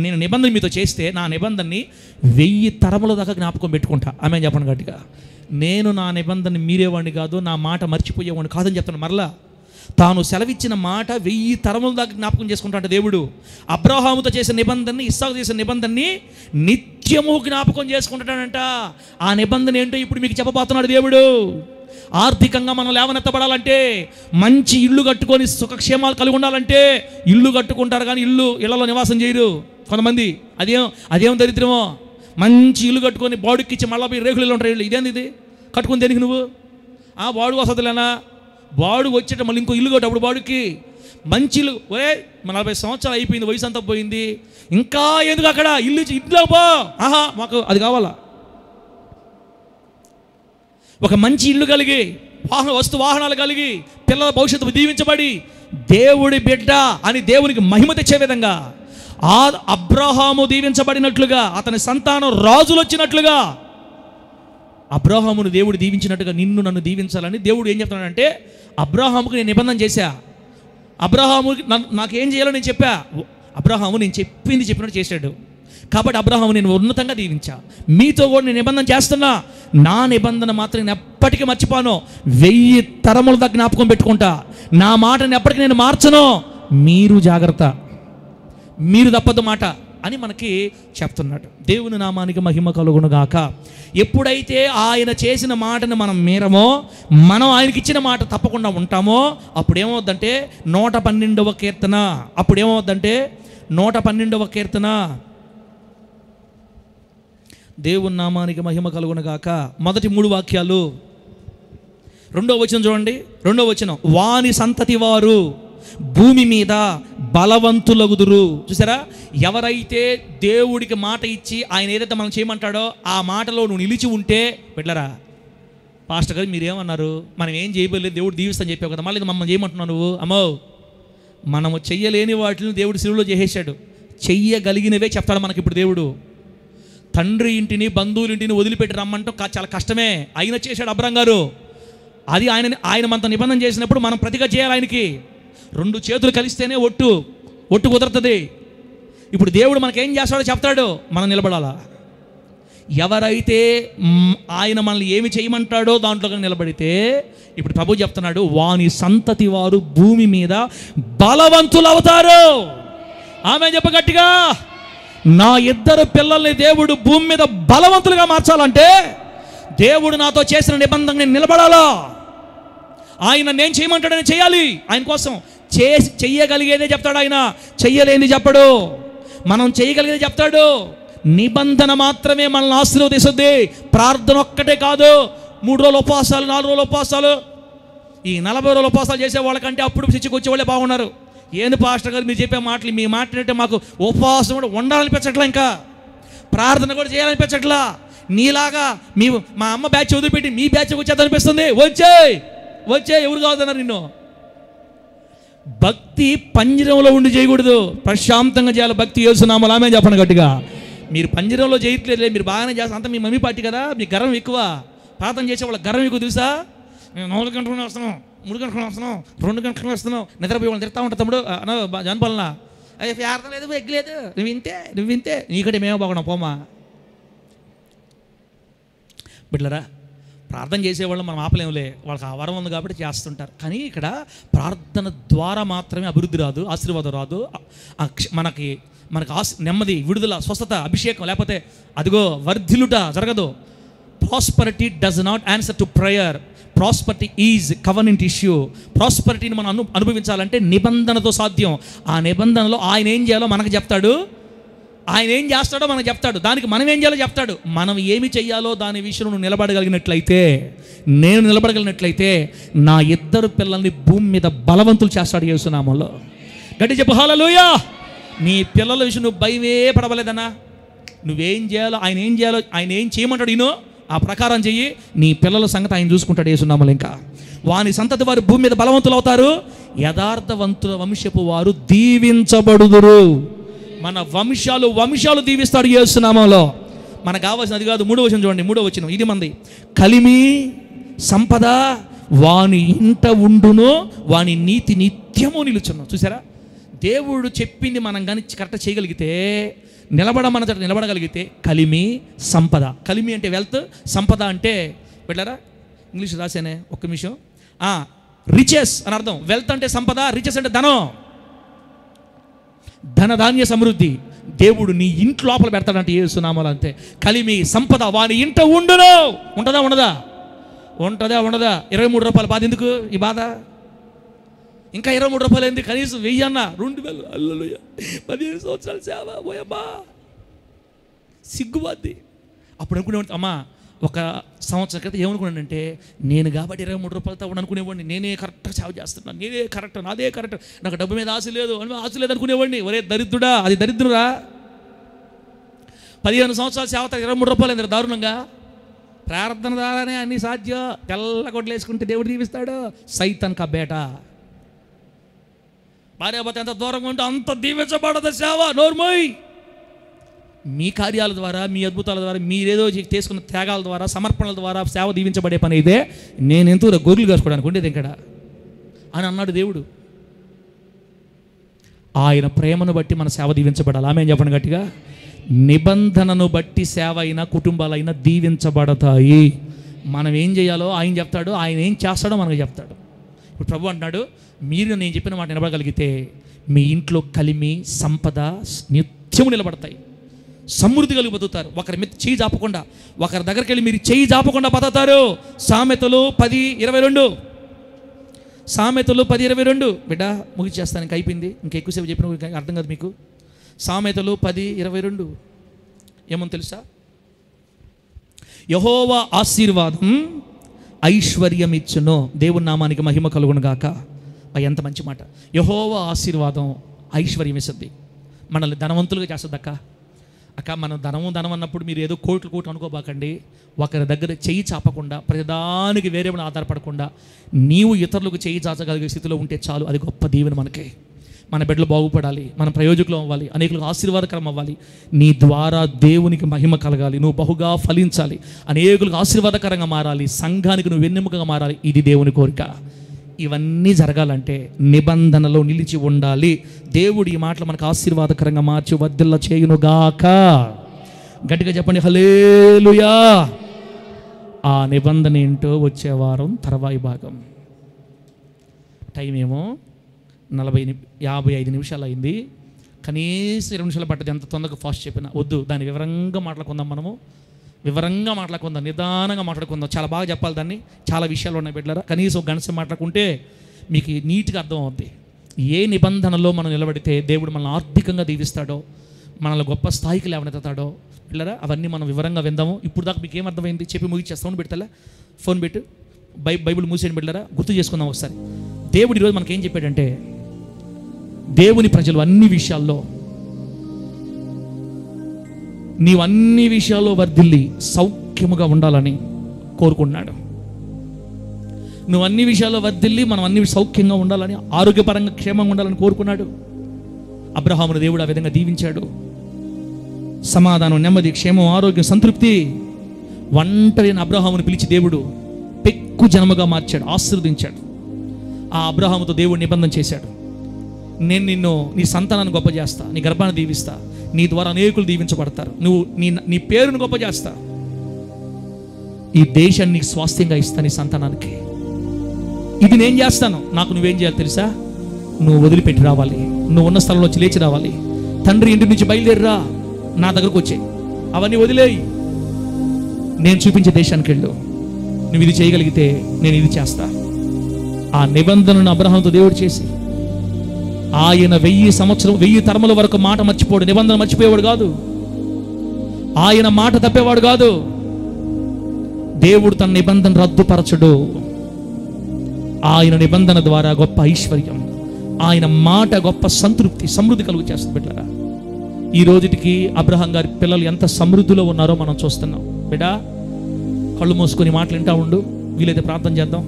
నేను నిబంధన మీతో చేస్తే, నా నిబంధనని 1000 తరముల దాకా జ్ఞాపకం పెట్టుకుంటా. ఆమె చెప్పండి గట్టిగా. నేను నా నిబంధన మీరేవాడిని కాదు, నా మాట మర్చిపోయేవాడిని కాదని చెప్తాను. మరలా తాను సెలవిచ్చిన మాట 1000 తరముల దాకా జ్ఞాపకం చేసుకుంటాడు దేవుడు. అబ్రహాముతో చేసిన నిబంధనని, ఇస్సాకు చేసిన నిబంధనని నిత్యము జ్ఞాపకం చేసుకుంటాడంట. ఆ నిబంధన ఏంటో ఇప్పుడు మీకు చెప్పబోతున్నాడు దేవుడు. ఆర్థికంగా మనం లేవనెత్తబడాలంటే, మంచి ఇల్లు కట్టుకొని సుఖక్షేమాలు కలిగి ఉండాలంటే ఇల్లు కట్టుకుంటారు కానీ ఇళ్లలో నివాసం చేయరు కొంతమంది. అదేం దరిద్రమో. మంచి ఇల్లు కట్టుకొని బాడుకిచ్చి మళ్ళీ పోయి రేకులు ఉంటారు ఇల్లు. ఇదేంది ఇది కట్టుకుని దేనికి నువ్వు? బాడుగు వసతులేనా? బాడుగు వచ్చేట మళ్ళీ ఇంకో ఇల్లు కట్టు. అప్పుడు బాడుకి మంచి ఇల్లు. 40 సంవత్సరాలు అయిపోయింది, వయసు అంతా పోయింది, ఇంకా ఎందుకు అక్కడ ఇంట్లో పో. మాకు అది కావాలా? ఒక మంచి ఇల్లు కలిగి, వాహనాలు కలిగి, పిల్లల భవిష్యత్తు దీవించబడి, దేవుడి బిడ్డ అని దేవునికి మహిమ తెచ్చే విధంగా, అబ్రహాము దీవించబడినట్లుగా, అతని సంతానం రాజులు వచ్చినట్లుగా, అబ్రహామును దేవుడు దీవించినట్టుగా నిన్ను నన్ను దీవించాలని దేవుడు ఏం చెప్తున్నాడంటే, అబ్రహాముకు నేను నిబంధన చేశా. అబ్రహాముకి నాకేం చేయాలో నేను చెప్పా. అబ్రహాము నేను చెప్పినట్టు చేశాడు. కాబట్టి అబ్రహాము నేను ఉన్నతంగా దీవించా. మీతో కూడా నేను నిబంధన చేస్తున్నా. నా నిబంధన మాత్రం నేను ఎప్పటికీ మర్చిపోను. 1000 తరముల దాకా జ్ఞాపకం పెట్టుకుంటా. నా మాటని ఎప్పటికీ నేను మార్చను. మీరు జాగ్రత్త, మీరు తప్పదు మాట అని మనకి చెప్తున్నాడు. దేవుని నామానికి మహిమ కలుగునుగాక. ఎప్పుడైతే ఆయన చేసిన మాటను మనం మీరమో, మనం ఆయనకి ఇచ్చిన మాట తప్పకుండా ఉంటామో, అప్పుడేమవుద్దంటే 112వ కీర్తన, 112వ కీర్తన, దేవుని నామానికి మహిమ కలుగునుగాక. మొదటి 3 వాక్యాలు. 2వ వచనం చూడండి. 2వ వచనం, వాని సంతతి వారు భూమి మీద బలవంతులగుదురు. చూసారా? ఎవరైతే దేవుడికి మాట ఇచ్చి ఆయన ఏదైతే మనం చేయమంటాడో ఆ మాటలో నువ్వు నిలిచి ఉంటే, పెట్టలరా పాస్టర్ గారు మీరేమన్నారు, మనం ఏం చేయబోలేదు, దేవుడు దీవిస్తాను చెప్పావు కదా, మళ్ళీ మమ్మల్ని చేయమంటున్నావు నువ్వు. అమ్మో, మనము చెయ్యలేని వాటిని దేవుడు శిలువలో చేసేసాడు. చెయ్యగలిగినవే చెప్తాడు మనకి ఇప్పుడు దేవుడు. తండ్రి ఇంటిని, బంధువుల ఇంటిని వదిలిపెట్టి రమ్మంటాం చాలా కష్టమే. ఆయన చేశాడు అబ్రహాం గారు. అది ఆయన మనతో నిబంధన చేసినప్పుడు మనం ప్రతిగా చేయాలి. ఆయనకి 2 చేతులు కలిస్తేనే ఒట్టు కుదరతుంది. ఇప్పుడు దేవుడు మనకేం చేస్తాడో చెప్తాడు, మనం నిలబడాలా. ఎవరైతే ఆయన మనల్ని ఏమి చేయమంటాడో దాంట్లో నిలబడితే, ఇప్పుడు ప్రభు చెప్తున్నాడు, వాని సంతతి వారు భూమి మీద బలవంతులు అవుతారు. ఆమె చెప్ప గట్టిగా. నా 2 పిల్లల్ని దేవుడు భూమి మీద బలవంతులుగా మార్చాలంటే దేవుడు నాతో చేసిన నిబంధన నేను నిలబడాలా. ఆయన నేను చేయమంటాడని చేయాలి. ఆయన కోసం చెయ్యగలిగేదే చెప్తాడు ఆయన, చెయ్యలేని చెప్పడు. మనం చేయగలిగేదే చెప్తాడు. నిబంధన మాత్రమే మనల్ని ఆశీర్వదిస్తుంది. ప్రార్థన ఒక్కటే కాదు. 3 రోజుల ఉపవాసాలు, 4 రోజుల ఉపవాసాలు, ఈ 40 రోజుల ఉపవాసాలు చేసే వాళ్ళకంటే అప్పుడు చర్చికి వచ్చేవాళ్ళే బాగున్నారు. ఏంది పాస్టర్ గారు మీరు చెప్పే మాటలు, మీ మాట్లాడితే మాకు ఉపవాసం కూడా ఉండాలనిపించట్లా, ఇంకా ప్రార్థన కూడా చేయాలనిపించట్లా. నీలాగా మా అమ్మ బ్యాచ్ వదిలిపెట్టి మీ బ్యాచ్ వచ్చేదనిపిస్తుంది. వచ్చే ఎవరు కావద్దన్నారు నిన్ను. భక్తి పంజరంలో ఉండి చేయకూడదు, ప్రశాంతంగా చేయాలి. భక్తి యేసునామములో ఆమేన్ చెప్పండి గట్టిగా. మీరు పంజరంలో చేయట్లేదు, మీరు బాగానే చేస్తారు. అంతా మీ మమ్మీ పార్టీ కదా, మీకు గర్వం ఎక్కువ. ప్రార్థన చేసే వాళ్ళ గర్వం ఎక్కువ తెలుసా. మేము 4 గంటలు వస్తున్నాం, 3 గంటలు వస్తున్నాం, 2 గంటలు వస్తున్నాం, నిద్రపోయి వాళ్ళని తిడతా ఉంటా. తమ్ముడు జనపాలన అదే ప్రార్థన లేదు, ఎగ్గలేదు, నువ్వు వింతే నీకంటే మేమే బాగున్నాం పోమా. బిడ్డలారా, ప్రార్థన చేసేవాళ్ళు మనం ఆపలేములే, వాళ్ళకి ఆ వరం ఉంది కాబట్టి చేస్తుంటారు. కానీ ఇక్కడ ప్రార్థన ద్వారా మాత్రమే అభివృద్ధి రాదు, ఆశీర్వాదం రాదు. మనకి నెమ్మది, విడుదల, స్వస్థత, అభిషేకం లేకపోతే అదిగో వర్ధిల్లుట జరగదు. Prosperity does not answer to prayer. Prosperity is covenant issue. ప్రాస్పరిటీని మనం అనుభవించాలంటే నిబంధనతో సాధ్యం. ఆ నిబంధనలో ఆయన ఏం చేయాలో మనకు చెప్తాడు, ఆయన ఏం చేస్తాడో మనకు చెప్తాడు, దానికి మనం ఏం చేయాలో చెప్తాడు. మనం ఏమి చెయ్యాలో దాని విషయంలో నువ్వు నిలబడగలిగినట్లయితే, నేను నిలబడగలిగినట్లయితే, నా 2 పిల్లల్ని భూమి మీద బలవంతులు చేస్తాడు యేసు నామములో. గట్టి చెప్పు హల్లెలూయా. నీ పిల్లల విషయం నువ్వు భయమే పడవలేదన్నా. నువ్వేం చేయాలో, ఆయన ఏం చేయాలో, ఆయన ఏం చేయమంటాడు ఈయనో ఆ ప్రకారం చెయ్యి. నీ పిల్లల సంగతి ఆయన చూసుకుంటాడు యేసు నామములో. ఇంకా వాని సంతతి వారు భూమి మీద బలవంతులు అవుతారు, యథార్థవంతుల వంశపు వారు దీవించబడుదురు. మన వంశాలు దీవిస్తాడు యేసు నామములో. మనకు కావాల్సిన అది కాదు. 3వ వచనం చూడండి, 3వ వచనం ఇది మంది. కలిమి సంపద వాని ఇంట ఉండును, వాని నీతి నిత్యము నిలుచును. చూసారా, దేవుడు చెప్పింది మనం కానీ కరెక్ట్ చేయగలిగితే, నిలబడగలిగితే కలిమి సంపద. కలిమి అంటే వెల్త్, సంపద అంటే పెట్టారా ఇంగ్లీష్ రాసేనే ఒక్క నిమిషం. రిచెస్ అని అర్థం. వెల్త్ అంటే సంపద, రిచెస్ అంటే ధనం, ధనధాన్య సమృద్ధి. దేవుడు నీ ఇంట్లో లోపల పెడతాడంటే యేసు నామములో. అంతే. కలిమి సంపద వాని ఇంట ఉండును. ఉంటుందా ఉండదా? 23 రూపాయల బాధ ఎందుకు ఈ బాధ? ఇంకా 23 రూపాయలు ఎందుకు? కనీసం 1000 అన్న, 2000, హల్లెలూయా, 15 సంవత్సరాల సేవ పోయమ్మా, సిగ్గుబాద్ది. అప్పుడు అనుకునేవాడిని, అమ్మా 1 సంవత్సరం క్రితం ఏమనుకున్నానంటే, నేను కాబట్టి 23 రూపాయలతో అనుకునేవాడిని, నేనే కరెక్ట్గా సేవ చేస్తున్నాను, నేనే కరెక్ట్, నాదే కరెక్ట్, నాకు డబ్బు మీద ఆశ లేదు అనుకునేవాడిని. ఒరే దరిద్రుడా, అది దరిద్రురా. 15 సంవత్సరాల సేవతో 23 రూపాయలు ఎందుకు దారుణంగా? ప్రార్థన ద్వారానే అన్ని సాధ్యం. తెల్ల కొట్లు వేసుకుంటే దేవుడు దీవిస్తాడు. సైతాన్ కా బేట. భార్యాభర్త ఎంత దూరంగా ఉంటే అంత దీవించబడదు సేవ. నోర్మోయ్. మీ కార్యాల ద్వారా, మీ అద్భుతాల ద్వారా, మీరేదో చేసుకున్న త్యాగాల ద్వారా, సమర్పణల ద్వారా సేవ దీవించబడే పని అయితే నేను ఎంతో గొర్రెలు కాసుకోవడానికి ఉండేది ఇక్కడ అని అన్నాడు దేవుడు. ఆయన ప్రేమను బట్టి మన సేవ దీవించబడాలి. ఆమేన్ చెప్పండి గట్టిగా. నిబంధనను బట్టి సేవ అయినా, కుటుంబాలైనా దీవించబడతాయి. మనం ఏం చేయాలో ఆయన చెప్తాడు, ఆయన ఏం చేస్తాడో మనకు చెప్తాడు. ఇప్పుడు ప్రభు అంటున్నాడు, మీరు నేను చెప్పిన మాట నిలబడగలిగితే మీ ఇంట్లో కలిమి సంపద నిత్యము నిలబడతాయి, సమృద్ధి కలిగి బతుకుతారు. ఒకరి మీద చేయి జాపకుండా, ఒకరి దగ్గరికి వెళ్ళి మీరు చేయి జాపకుండా బతుకుతారు. సామెతలు 10:22. సామెతలు 10:22. బిడ్డ ముగిచేస్తాను, ఇంకా అయిపోయింది. ఇంకా ఎక్కువసేపు చెప్పిన అర్థం కాదు మీకు. సామెతలు 10:22 ఏమో తెలుసా? యెహోవా ఆశీర్వాదం ఐశ్వర్యం ఇచ్చును. దేవుని నామానికి మహిమ కలుగును గాక. ఎంత మంచి మాట. యెహోవా ఆశీర్వాదం ఐశ్వర్యం ఇస్తుంది, మనల్ని ధనవంతులుగా చేస్తుంది. అక్క మనం ధనం అన్నప్పుడు మీరు ఏదో కోట్లు అనుకోబాకండి. ఒకరి దగ్గర చెయ్యి చాపకుండా, ప్రతిదానికి వేరే ఆధారపడకుండా నీవు ఇతరులకు చెయ్యి చాచగలిగే స్థితిలో ఉంటే చాలు. అది గొప్ప దీవెన మనకి. మన బిడ్డలు బాగుపడాలి, మన ప్రయోజకులు అవ్వాలి, అనేకులకు ఆశీర్వాదకరం అవ్వాలి, నీ ద్వారా దేవునికి మహిమ కలగాలి, నువ్వు బహుగా ఫలించాలి, అనేకులకు ఆశీర్వాదకరంగా మారాలి, సంఘానికి నువ్వు వెన్నెముకగా మారాలి. ఇది దేవుని కోరిక. ఇవన్నీ జరగాలంటే నిబంధనలో నిలిచి ఉండాలి. దేవుడు ఈ మాటలు మనకు ఆశీర్వాదకరంగా మార్చి వర్ధిల్ల చేయునుగాక. గట్టిగా చెప్పండి హల్లెలూయా. ఆ నిబంధన ఏంటో వచ్చే వారం తర్వాయి భాగం. టైం ఏమో 55 నిమిషాలు అయింది. కనీసం 20 నిమిషాలు పట్టదు, ఎంత తొందరగా ఫాస్ట్ చెప్పినా. వద్దు, దాన్ని వివరంగా మాట్లాడుకుందాం. మనము వివరంగా మాట్లాడుకుందాం, నిదానంగా మాట్లాడుకుందాం. చాలా బాగా చెప్పాలి దాన్ని, చాలా విషయాలు ఉన్నాయి బిడ్డలారా. కనీసం ఒక గంట మాట్లాడుకుంటే మీకు నీట్గా అర్థం అవుద్ది. ఏ నిబంధనలో మనం నిలబడితే దేవుడు మనల్ని ఆర్థికంగా దీవిస్తాడో, మనల్ని గొప్ప స్థాయికి లేవనెత్తాడో పిల్లరా, అవన్నీ మనం వివరంగా విందాము. ఇప్పుడు దాకా మీకు ఏమర్థమైంది చెప్పి ముగిచ్చే. సౌండ్ పెడతా, ఫోన్ పెట్టు, బైబిల్ మూసేయండి బిడ్డలారా. గుర్తు చేసుకుందాం ఒకసారి. దేవుడు ఈరోజు మనకేం చెప్పాడంటే, దేవుని ప్రజలు అన్ని విషయాల్లో, నీవు అన్ని విషయాల్లో వర్ధిల్లి సౌఖ్యముగా ఉండాలని కోరుకున్నాడు. నువ్వు అన్ని విషయాల్లో వర్ధిల్లి మనం అన్ని సౌఖ్యంగా ఉండాలని, ఆరోగ్యపరంగా క్షేమంగా ఉండాలని కోరుకున్నాడు. అబ్రహామును దేవుడు ఆ విధంగా దీవించాడు. సమాధానం, నెమ్మది, క్షేమం, ఆరోగ్యం, సంతృప్తి. ఒంటరిని అబ్రహామును పిలిచి దేవుడు పెక్కు జనముగా మార్చాడు, ఆశీర్వదించాడు. ఆ అబ్రహాముతో దేవుడు నిబంధన చేశాడు. నేను నిన్ను, నీ సంతానాన్ని గొప్ప చేస్తా, నీ గర్భాన్ని దీవిస్తా, నీ ద్వారా అనేకులు దీవించబడతారు, నువ్వు నీ పేరును గొప్ప చేస్తా, ఈ దేశాన్ని నీకు స్వాస్థ్యంగా ఇస్తా నీ సంతానానికి. ఇది నేను చేస్తాను. నాకు నువ్వేం చేయాలి తెలుసా? నువ్వు వదిలిపెట్టి రావాలి, నువ్వు ఉన్న స్థలంలో వచ్చి లేచి రావాలి. తండ్రి ఇంటి నుంచి బయలుదేరిరా, నా దగ్గరకు వచ్చే, అవన్నీ వదిలేయి, నేను చూపించే దేశానికి వెళ్ళు. నువ్వు ఇది చేయగలిగితే నేను ఇది చేస్తా. ఆ నిబంధనను అబ్రహాముతో దేవుడు చేసి, ఆయన 1000 తరముల వరకు మాట మర్చిపోడు, నిబంధన మర్చిపోయేవాడు కాదు, ఆయన మాట తప్పేవాడు కాదు. దేవుడు తన నిబంధన రద్దుపరచడు. ఆయన నిబంధన ద్వారా గొప్ప ఐశ్వర్యం, ఆయన మాట గొప్ప సంతృప్తి, సమృద్ధి కలుగు చేస్తుంది బిడ్డలారా. ఈ రోజుకి అబ్రహాం గారి పిల్లలు ఎంత సమృద్ధిలో ఉన్నారో మనం చూస్తున్నాం. బిడ్డా, కళ్ళు మూసుకొని మాటలు వింటా ఉండు, వీలైతే ప్రార్థన చేద్దాం.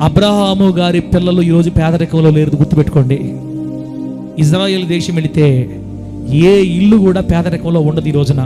అబ్రహాము గారి పిల్లలు ఈరోజు పేదరికంలో లేరు, గుర్తుపెట్టుకోండి. ఇజ్రాయేల్ దేశం వెళితే ఏ ఇల్లు కూడా పేదరికంలో ఉండదు ఈ రోజున.